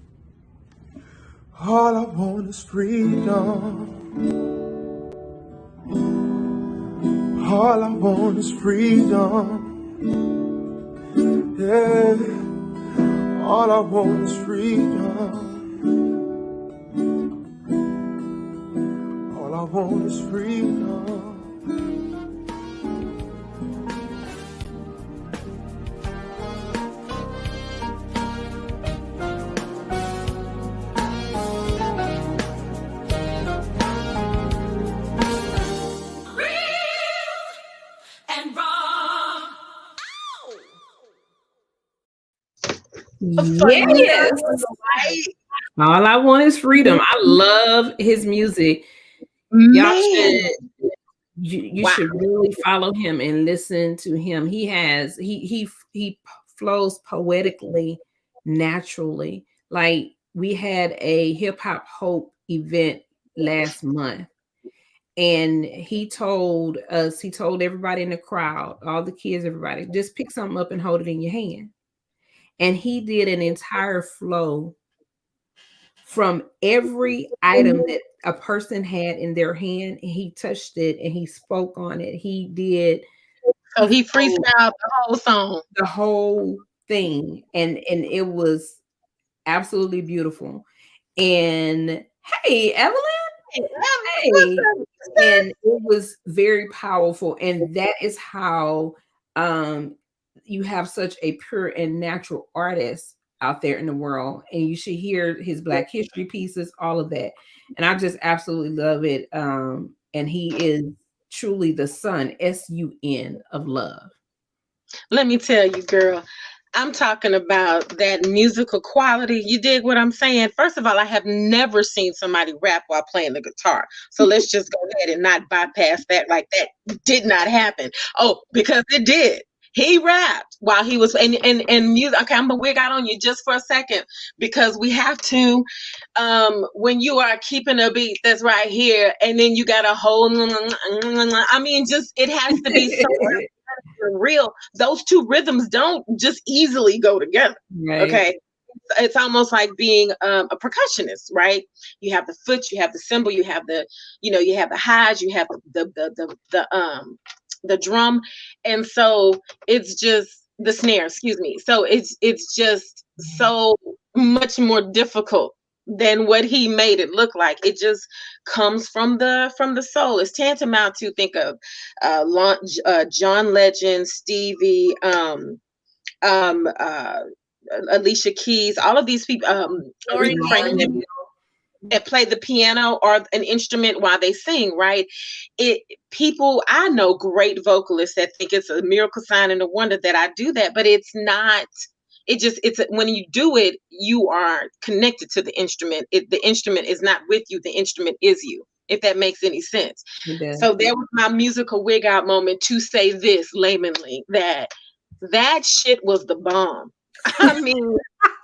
All I want is freedom. All I want is freedom. Yeah. All I want is freedom. All I want is freedom.
Yes. All I want is freedom. I love his music. Y'all should you should really follow him and listen to him. He flows poetically, naturally. Like we had a hip hop hope event last month. And he told everybody in the crowd, all the kids, everybody, just pick something up and hold it in your hand. And he did an entire flow from every item that a person had in their hand. And he touched it and he spoke on it. He did.
So he freestyled the whole song.
The whole thing. And it was absolutely beautiful. And hey, Evelyn. Hey. And it was very powerful. And that is how you have such a pure and natural artist out there in the world, and you should hear his Black History pieces, all of that. And I just absolutely love it. And he is truly the sun, S-U-N, of love.
Let me tell you, girl, I'm talking about that musical quality. You dig what I'm saying? First of all, I have never seen somebody rap while playing the guitar. So let's just go ahead and not bypass that. Like that did not happen. Oh, because it did. He rapped while he was and music. Okay, I'm gonna wig out on you just for a second because we have to. When you are keeping a beat that's right here, and then you got a whole. I mean, just it has to be so real. Those two rhythms don't just easily go together. Right. Okay, it's almost like being a percussionist, right? You have the foot, you have the cymbal, you have the, you have the highs, you have the drum, and so it's just the snare, excuse me. So it's just so much more difficult than what he made it look like. It just comes from the soul. It's tantamount to think of John Legend, Stevie, Alicia Keys, all of these people, Aretha Franklin, that play the piano or an instrument while they sing, right? People, I know great vocalists that think it's a miracle sign and a wonder that I do that, but it's not. It's when you do it, you are connected to the instrument. The instrument is not with you. The instrument is you, if that makes any sense. So there was my musical wig out moment to say this laymanly, that shit was the bomb. I mean,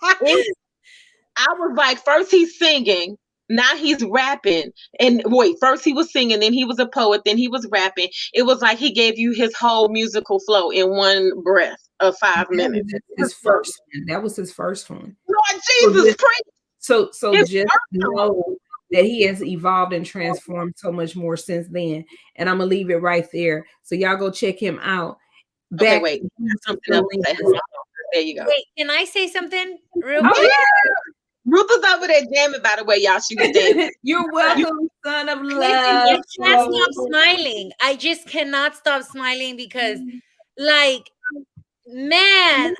I was like, first he's singing, now he's rapping. And wait, first he was singing, then he was a poet, then he was rapping. It was like he gave you his whole musical flow in one breath of 5 minutes.
That was his first one.
Lord Jesus Christ.
So just know that he has evolved and transformed so much more since then. And I'm gonna leave it right there. So y'all go check him out.
Okay, wait. Something else. There you go.
Wait, can I say something real
quick? Yeah. Ruth is over there jamming, by the way, y'all. She was dancing.
You're welcome, Son of
Listen,
love.
I can't stop smiling. I just cannot stop smiling because, like, man,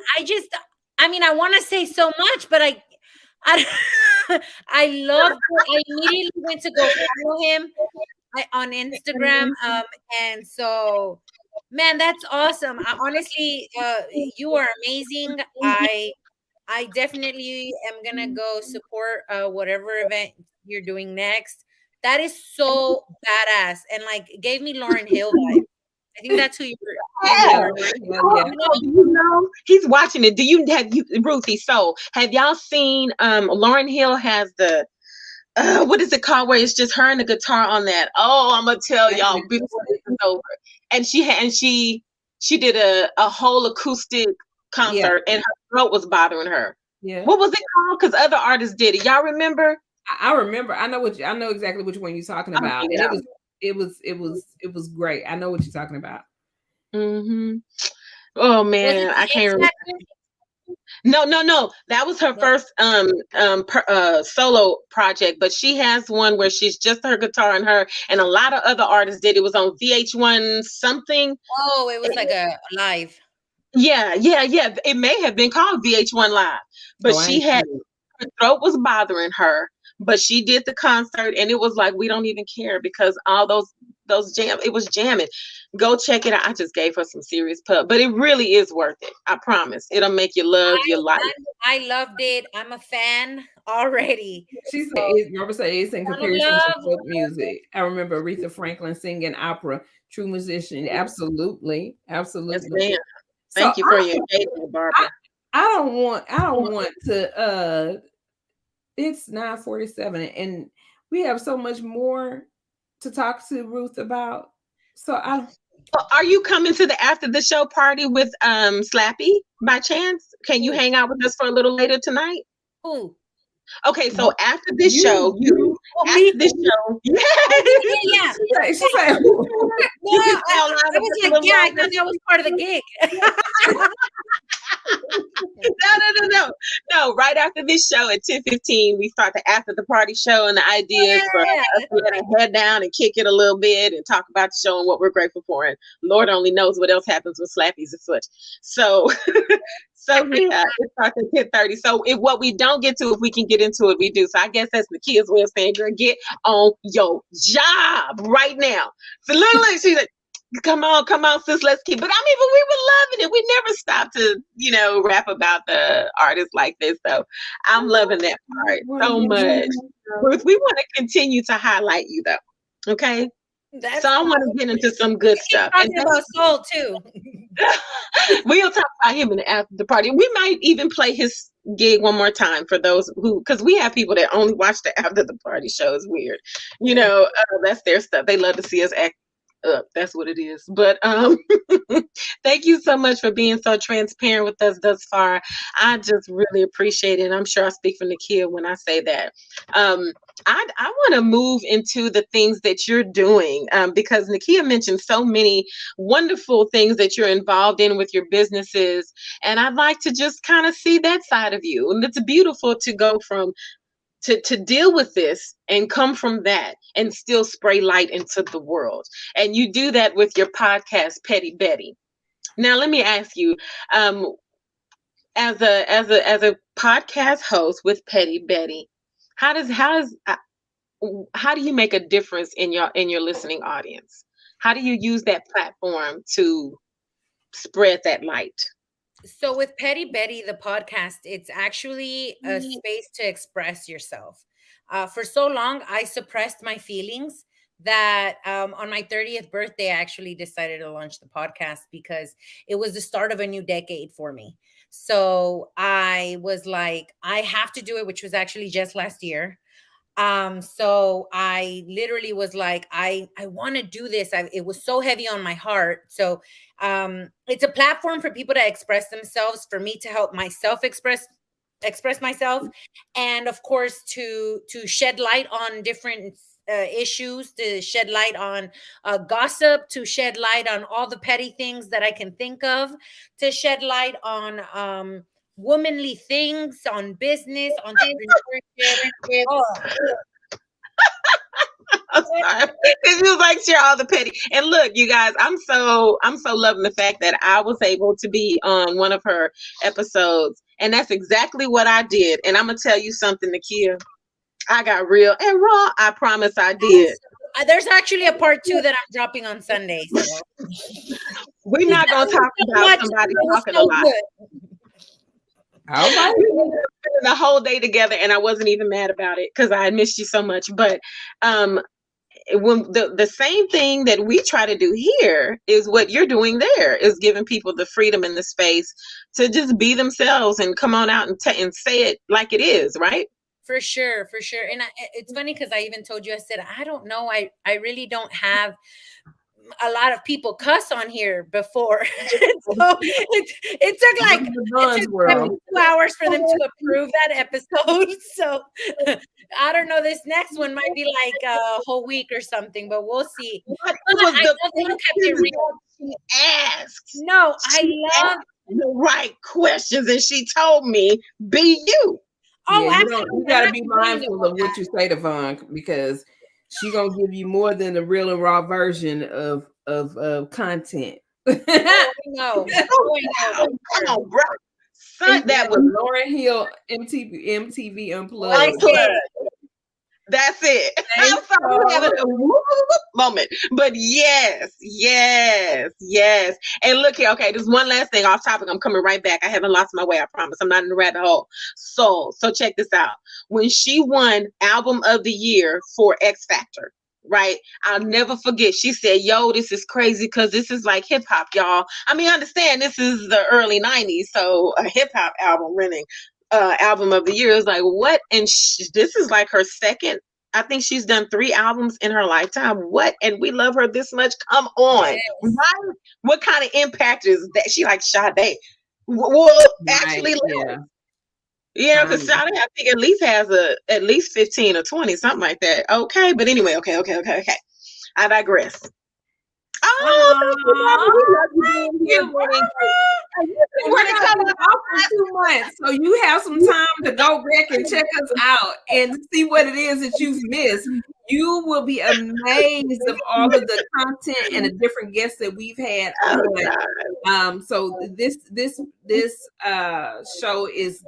I mean, I want to say so much, but I, I love. I immediately went to go follow him on Instagram. And so, man, that's awesome. Honestly, you are amazing. I definitely am gonna go support whatever event you're doing next. That is so badass, and like gave me Lauryn Hill vibe. I think that's who you
Yeah.
were.
Yeah.
Do you know he's watching it? Do you Ruthie? So have y'all seen? Lauryn Hill has the what is it called? Where it's just her and the guitar on that. Oh, I'm gonna tell y'all before this is over. And she did a whole acoustic concert, and her throat was bothering her.
Yeah.
What was it called? Because other artists did it. Y'all remember?
I remember. I know exactly which one you're talking about. And it was great. I know what you're talking about.
Mm-hmm. Oh man, I can't remember. No. That was her first solo project, but she has one where she's just her guitar and her, and a lot of other artists did. It was on VH1 something.
Oh, it was like a live.
Yeah. It may have been called VH1 Live, but her throat was bothering her, but she did the concert, and it was like, we don't even care because all those jam, it was jamming. Go check it out. I just gave her some serious pub, but it really is worth it. I promise. It'll make you love your life.
I loved it. I'm a fan already.
She said, Robert said it's in comparison to folk music. I remember Aretha Franklin singing opera, true musician. Absolutely.
Yes, ma'am. Thank you for your engagement, Barbara.
I don't want to it's 9:47 and we have so much more to talk to Ruth about. So
are you coming to the after the show party with Slappy by chance? Can you hang out with us for a little later tonight?
Who?
Okay, so after this show, yeah.
She's like, I was like, yeah, I thought that was part of the gig.
No. Right after this show at 10:15, we start the after the party show, and the idea is for us to head down and kick it a little bit and talk about the show and what we're grateful for. And Lord only knows what else happens with Slappies and such. So, yeah, it starts at 10:30. So what we don't get to, if we can get into it, we do. So I guess that's Nakia's way of saying, girl, get on your job right now. So literally, she's like, come on, sis, let's keep. But I mean, but we were loving it. We never stopped to, rap about the artists like this. So I'm loving that part so much. Ruth, we want to continue to highlight you though. Okay. So I want to get into some good stuff.
Talking about soul too.
We'll talk about him in the after the party. We might even play his gig one more time for those because we have people that only watch the after the party show. It's weird. That's their stuff. They love to see us act up. That's what it is. But thank you so much for being so transparent with us thus far. I just really appreciate it. I'm sure I speak for Nakia when I say that. I want to move into the things that you're doing because Nakia mentioned so many wonderful things that you're involved in with your businesses, and I'd like to just kind of see that side of you. And it's beautiful to go from to deal with this and come from that and still spray light into the world. And you do that with your podcast, Petty Betty. Now, let me ask you, as a podcast host with Petty Betty, how do you make a difference in your listening audience? How do you use that platform to spread that light?
So with Petty Betty, the podcast, it's actually a space to express yourself. For so long, I suppressed my feelings that on my 30th birthday, I actually decided to launch the podcast because it was the start of a new decade for me. So I was like, I have to do it, which was actually just last year. So I literally was like, I want to do this. It was so heavy on my heart. So it's a platform for people to express themselves, for me to help myself express myself, and of course to shed light on different issues, to shed light on gossip, to shed light on all the petty things that I can think of, to shed light on womanly things, on business, on entrepreneurship.
I'm sorry. Because you was like share all the petty. And look, you guys, I'm so loving the fact that I was able to be on one of her episodes. And that's exactly what I did. And I'm gonna tell you something, Nakia. I got real and raw. I promise I did.
There's actually a part 2 that I'm dropping on Sunday. So.
We're not gonna talk about somebody talking a lot.
All right.
We were spending the whole day together, and I wasn't even mad about it because I had missed you so much. But when the same thing that we try to do here is what you're doing there, is giving people the freedom and the space to just be themselves and come on out and say it like it is, right?
For sure. And it's funny because I even told you, I said, I don't know. I really don't have a lot of people cuss on here before. So it took like 2 hours for them to approve that episode. So I don't know. This next one might be like a whole week or something, but we'll see.
She asked.
No, I love
the right questions, and she told me, "Be you."
Oh, yeah, you got to be mindful of what you say to Vawn, because she's gonna give you more than the real and raw version of content.
No.
Come on, bro. Son, that was
Lauryn Hill, MTV Unplugged.
That's it. I'm sorry, having a moment, but yes. And look here, okay, there's one last thing off topic. I'm coming right back. I haven't lost my way. I promise. I'm not in the rabbit hole. So check this out. When she won Album of the Year for X Factor, right? I'll never forget. She said, "Yo, this is crazy because this is like hip hop, y'all. I mean, understand this is the early '90s, so a hip hop album winning." Album of the Year is like, what? And this is like her second. I think she's done 3 albums in her lifetime. What? And we love her this much. Come on. Yes. Right? What kind of impact is that? She like Sade. Well, actually, yeah, because Sade, I think at least has at least 15 or 20, something like that. Okay, but anyway, okay. I digress.
We're coming out for 2 months, so you have some time to go back and check us out and see what it is that you've missed. You will be amazed of all of the content and the different guests that we've had on. So this show is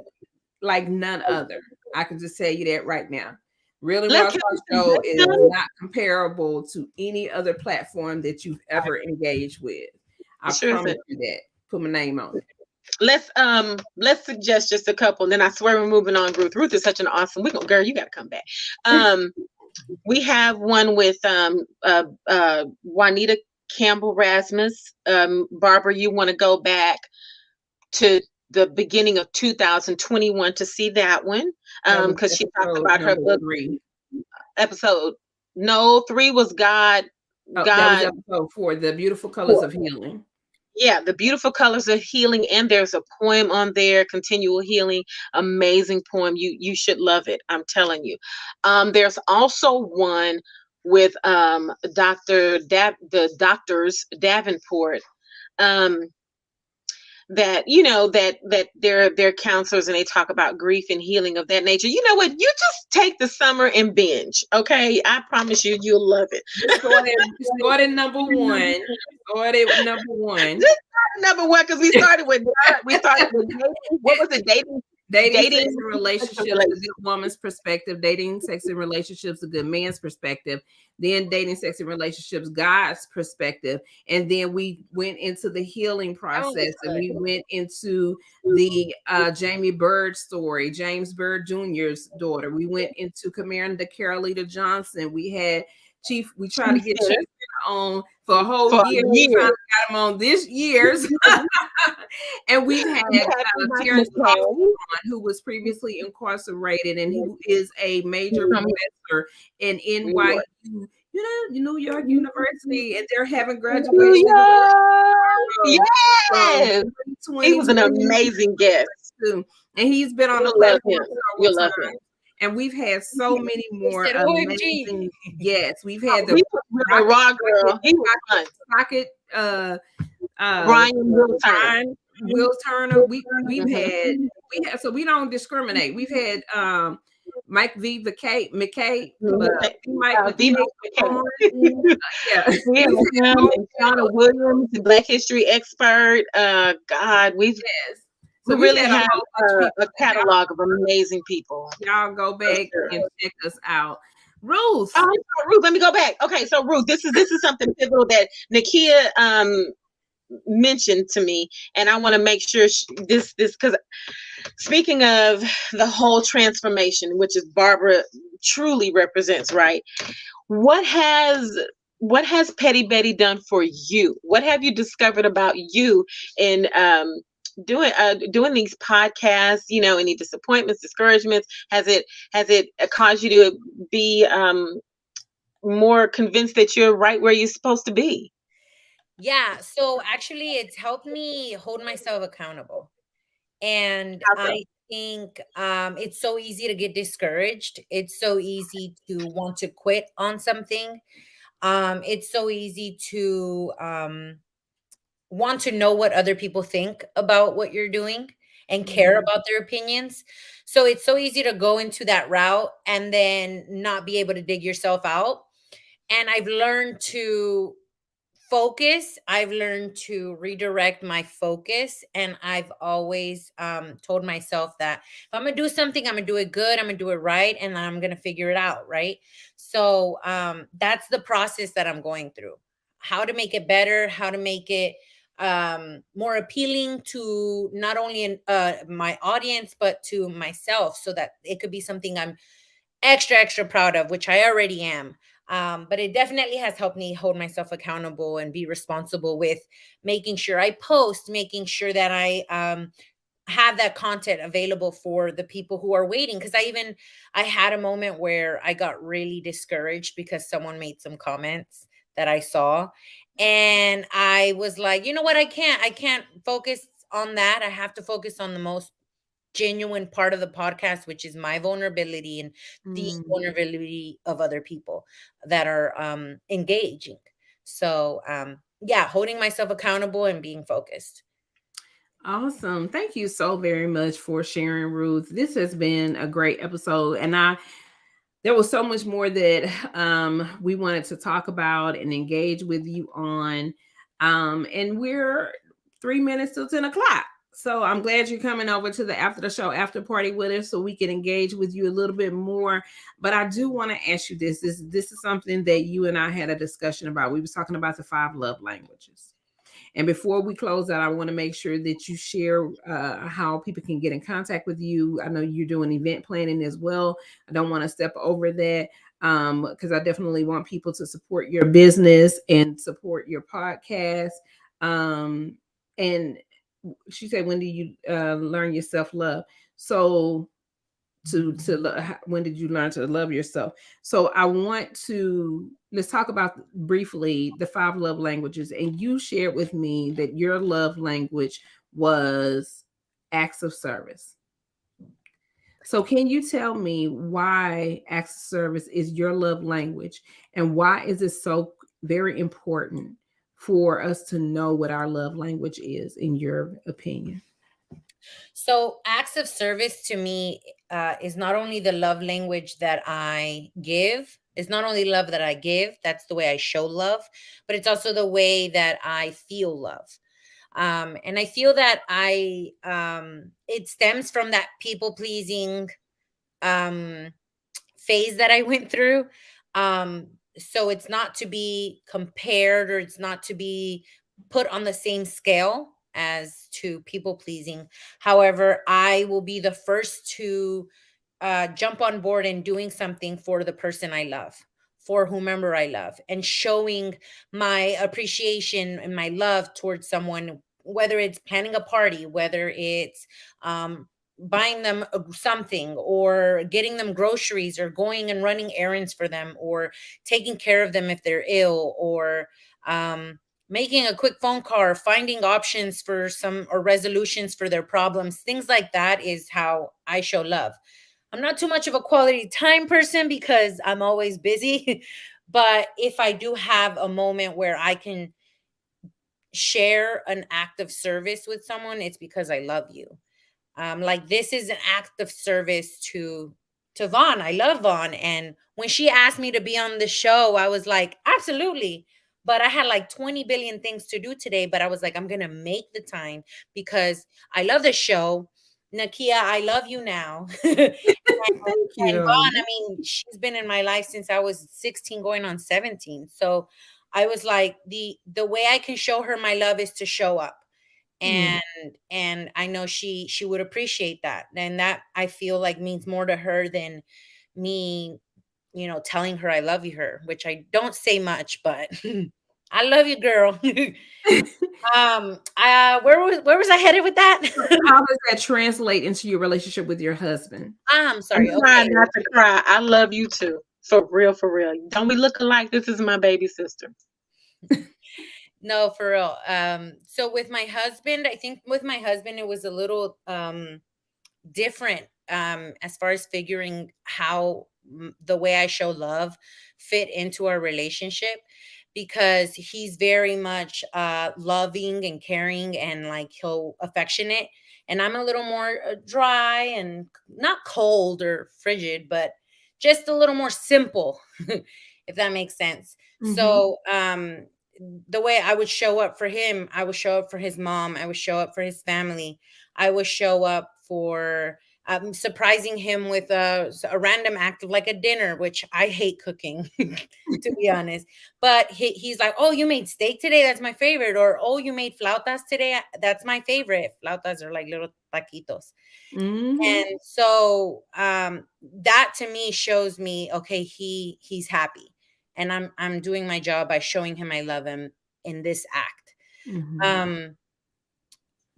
like none other. I can just tell you that right now. Really Raw Show is not comparable to any other platform that you've ever engaged with. I promise you that. Put my name on it.
Let's suggest just a couple, and then I swear we're moving on. Ruth is such an awesome. Girl, you got to come back. We have one with Juanita Campbell Rasmus. Barbara, you want to go back to the beginning of 2021 to see that one, because she talked about her book.
3.
Episode 3 was God.
That was episode 4, The Beautiful Colors of Healing.
Yeah, The Beautiful Colors of Healing, and there's a poem on there, Continual Healing, amazing poem. You should love it. I'm telling you. There's also one with the doctors Davenport. That that they're counselors, and they talk about grief and healing of that nature. You know what? You just take the summer and binge. Okay, I promise you'll love it.
Start at number 1. Start at number 1.
Just number 1, because we started with what was it?
Dating, sex, and relationships, a good woman's perspective. Dating, sex, and relationships, a good man's perspective. Then dating, sex, and relationships, God's perspective. And then we went into the healing process, and we went into the Jamie Bird story, James Bird Jr.'s daughter. We went into Commander Carolita Johnson. We had Chief. We tried to get Chief on for a whole year. We got him on this year's. And we've had Terrence Paul, who was previously incarcerated, and who is a major professor in NYU, New York University, and they're having graduation.
Yes, he was an amazing guest,
and he's been on the platform. You'll love him. And we've had so many more amazing. Yes, we've had the
Raw Girl. He was fun.
Rocket.
Brian
Will Turner. We had so we don't discriminate. We've had Mike V. McKay, Mike
Be
McKay. Yeah.
Yeah, him and Shauna Williams, the Black History expert. God,
Yes.
we
So we've
really
had a
have
whole bunch of people.
a catalog of amazing people.
Y'all go
For
back
sure.
and check us out. Ruth.
Oh, Ruth, let me go back. Okay, so Ruth, this is something pivotal that Nakia mentioned to me, and I want to make sure this because speaking of the whole transformation, which is Barbara truly represents, right? What has Petty Betty done for you? What have you discovered about you in doing these podcasts? You know, any disappointments, discouragements? Has it caused you to be more convinced that you're right where you're supposed to be?
Yeah, so actually it's helped me hold myself accountable. And
How's that?
I think it's so easy to get discouraged. It's so easy to want to quit on something. It's so easy to want to know what other people think about what you're doing and care about their opinions. So it's so easy to go into that route and then not be able to dig yourself out. And I've learned to focus. I've learned to redirect my focus. And I've always told myself that if I'm going to do something, I'm going to do it good. I'm going to do it right. And I'm going to figure it out. Right. So that's the process that I'm going through. How to make it better, how to make it more appealing to not only my audience, but to myself so that it could be something I'm extra proud of, which I already am. But it definitely has helped me hold myself accountable and be responsible with making sure I post, making sure that I have that content available for the people who are waiting. Because I had a moment where I got really discouraged because someone made some comments that I saw, and I was like, you know what, I can't focus on that. I have to focus on the most genuine part of the podcast, which is my vulnerability and the vulnerability of other people that are engaging. So yeah, holding myself accountable and being focused.
Awesome. Thank you so very much for sharing, Ruth. This has been a great episode. And there was so much more that we wanted to talk about and engage with you on. And we're 3 minutes till 10 o'clock. So I'm glad you're coming over to the after the show after party with us so we can engage with you a little bit more. But I do want to ask you this. This is something that you and I had a discussion about. We was talking about the 5 love languages. And before we close out, I want to make sure that you share how people can get in contact with you. I know you're doing event planning as well. I don't want to step over that because I definitely want people to support your business and support your podcast. And she said, when do you learn your self-love? So when did you learn to love yourself? So let's talk about briefly the 5 love languages. And you shared with me that your love language was acts of service. So can you tell me why acts of service is your love language, and why is it so very important for us to know what our love language is, in your opinion?
So acts of service to me is not only the love language that I give. It's not only love that I give. That's the way I show love, but it's also the way that I feel love. And I feel that it stems from that people pleasing phase that I went through. So it's not to be compared, or it's not to be put on the same scale as to people pleasing. However, I will be the first to jump on board and doing something for the person I love, for whomever I love, and showing my appreciation and my love towards someone, whether it's planning a party, whether it's buying them something, or getting them groceries, or going and running errands for them, or taking care of them if they're ill, or making a quick phone call, or finding options for some, or resolutions for their problems. Things like that is how I show love. I'm not too much of a quality time person because I'm always busy. But if I do have a moment where I can share an act of service with someone, it's because I love you. Like, this is an act of service to to Vawn. I love Vawn. And when she asked me to be on the show, I was like, absolutely. But I had like 20 billion things to do today. But I was like, I'm going to make the time because I love the show. Nakia, I love you now.
Thank
And
you.
Vawn, I mean, she's been in my life since I was 16 going on 17. So I was like, the way I can show her my love is to show up.
Mm.
And I know she would appreciate that. And that I feel like means more to her than me, telling her I love you her, which I don't say much, but I love you, girl. Where was I headed with that?
How does that translate into your relationship with your husband?
I'm
I'm
sorry.
trying
Okay.
not to cry. I love you too. For real, for real. Don't we look alike? This is my baby sister.
No, for real. So with my husband, I think with my husband it was a little different as far as figuring how the way I show love fit into our relationship, because he's very much loving and caring and like he'll affectionate, and I'm a little more dry and not cold or frigid, but just a little more simple, if that makes sense.
Mm-hmm.
So the way I would show up for him, I would show up for his mom, I would show up for his family, I would show up for surprising him with a random act of like a dinner, which I hate cooking, to be honest. But he's like, "Oh, you made steak today? That's my favorite." Or, "Oh, you made flautas today? That's my favorite." Flautas are like little taquitos.
Mm-hmm.
And so that to me shows me, okay, he's happy, and I'm doing my job by showing him I love him in this act.
Mm-hmm.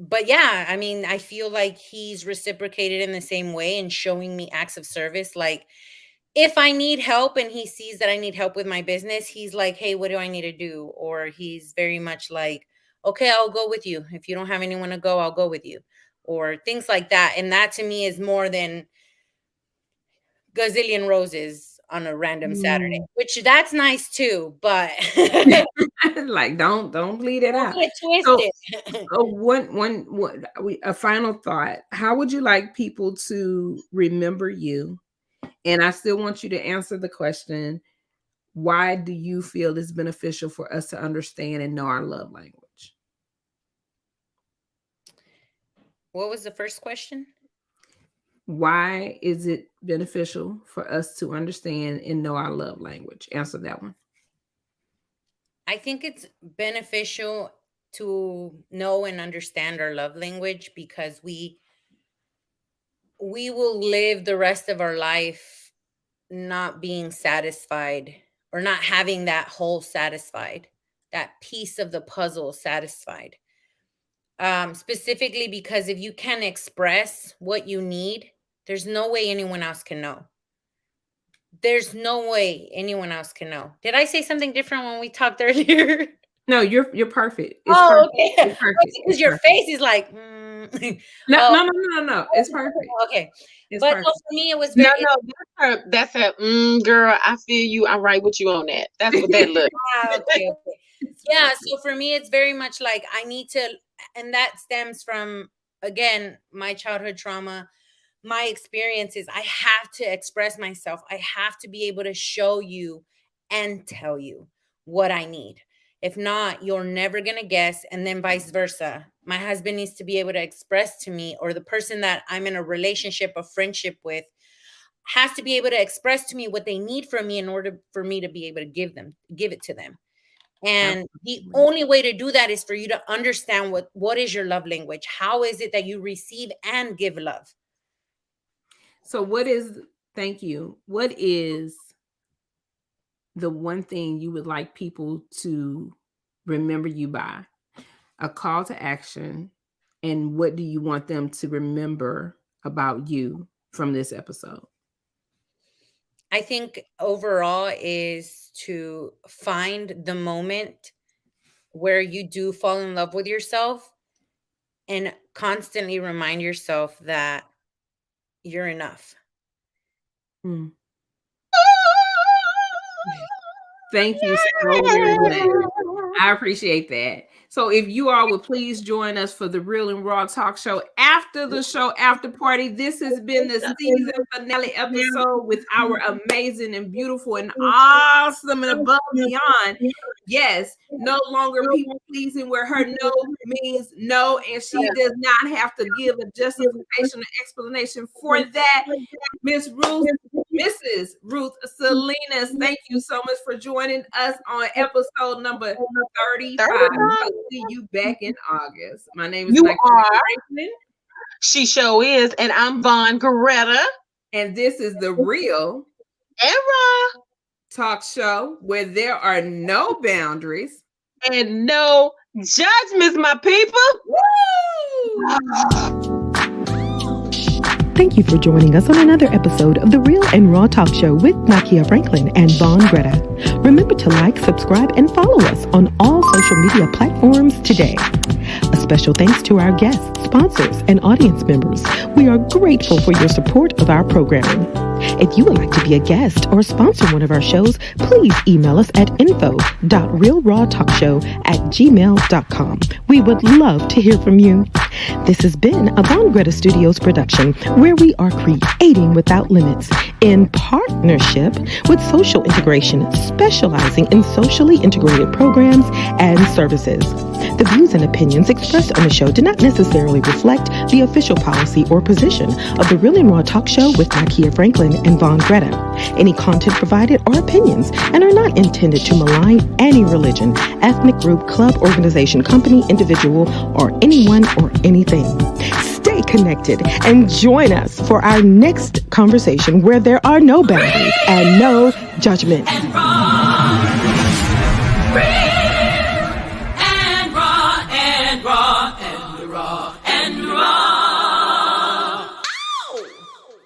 But yeah, I mean, I feel like he's reciprocated in the same way and showing me acts of service. Like if I need help and he sees that I need help with my business, he's like, "Hey, what do I need to do?" Or he's very much like, "Okay, I'll go with you. If you don't have anyone to go, I'll go with you." Or things like that. And that to me is more than gazillion roses on a random Saturday,
Mm.
which that's nice too, but
Like don't bleed it
don't
out.
get
So,
twisted.
a final thought. How would you like people to remember you? And I still want you to answer the question, why do you feel it's beneficial for us to understand and know our love language?
What was the first question?
Why is it beneficial for us to understand and know our love language? Answer that one.
I think it's beneficial to know and understand our love language because we will live the rest of our life not being satisfied or not having that whole satisfied, that piece of the puzzle satisfied. Specifically because if you can express what you need, there's no way anyone else can know. There's no way anyone else can know. Did I say something different when we talked earlier?
No, you're perfect. It's
Oh,
perfect.
okay.
It's perfect.
Because
It's
your
perfect.
face is like,
No,
oh,
no, no, no, no, no. It's perfect.
okay.
It's
But no,
perfect.
for me, it was
No,
very,
no, that's a girl. I feel you. I'm right with you on that. That's what that looks.
okay, okay.
It's
Yeah,
perfect.
so for me, it's very much like I need to, and that stems from, again, my childhood trauma, my experiences. I have to express myself. I have to be able to show you and tell you what I need. If not, you're never going to guess. And then vice versa. My husband needs to be able to express to me, or the person that I'm in a relationship, a friendship with, has to be able to express to me what they need from me in order for me to be able to give it to them. And the
Absolutely.
only way to do that is for you to understand what is your love language. How is it that you receive and give love?
So thank you. What is the one thing you would like people to remember you by? A call to action. And what do you want them to remember about you from this episode?
I think overall is to find the moment where you do fall in love with yourself and constantly remind yourself that you're enough.
Mm. Thank you so very much. I appreciate that. So if you all would please join us for the Real and Raw Talk Show after the show, after party. This has been the season finale episode with our amazing and beautiful and awesome and above and beyond. Yes, no longer people pleasing, where her no means no, and she does not have to give a justification or explanation for that. Mrs. Ruth Salinas, thank you so much for joining us on episode number 35. I'll see you back in August. My name is Nakia Franklin.
She sure is. And I'm Vawn Gretta.
And this is the Real
and Raw
Talk Show, where there are no boundaries
and no judgments, my people.
Woo!
Thank you for joining us on another episode of the Real and Raw Talk Show with Nakia Franklin and Vawn Gretta. Remember to like, subscribe, and follow us on all social media platforms today. A special thanks to our guests, sponsors, and audience members. We are grateful for your support of our programming. If you would like to be a guest or sponsor one of our shows, please email us at info.realrawtalkshow@gmail.com. We would love to hear from you. This has been a Vawn Gretta Studios production, where we are creating without limits in partnership with Social Integration, specializing in socially integrated programs and services. The views and opinions expressed on the show do not necessarily reflect the official policy or position of the Real and Raw Talk Show with Nakia Franklin and Vawn Gretta. Any content provided are opinions and are not intended to malign any religion, ethnic group, club, organization, company, individual, or anyone or anything. Stay connected and join us for our next conversation, where there are no boundaries and no judgment.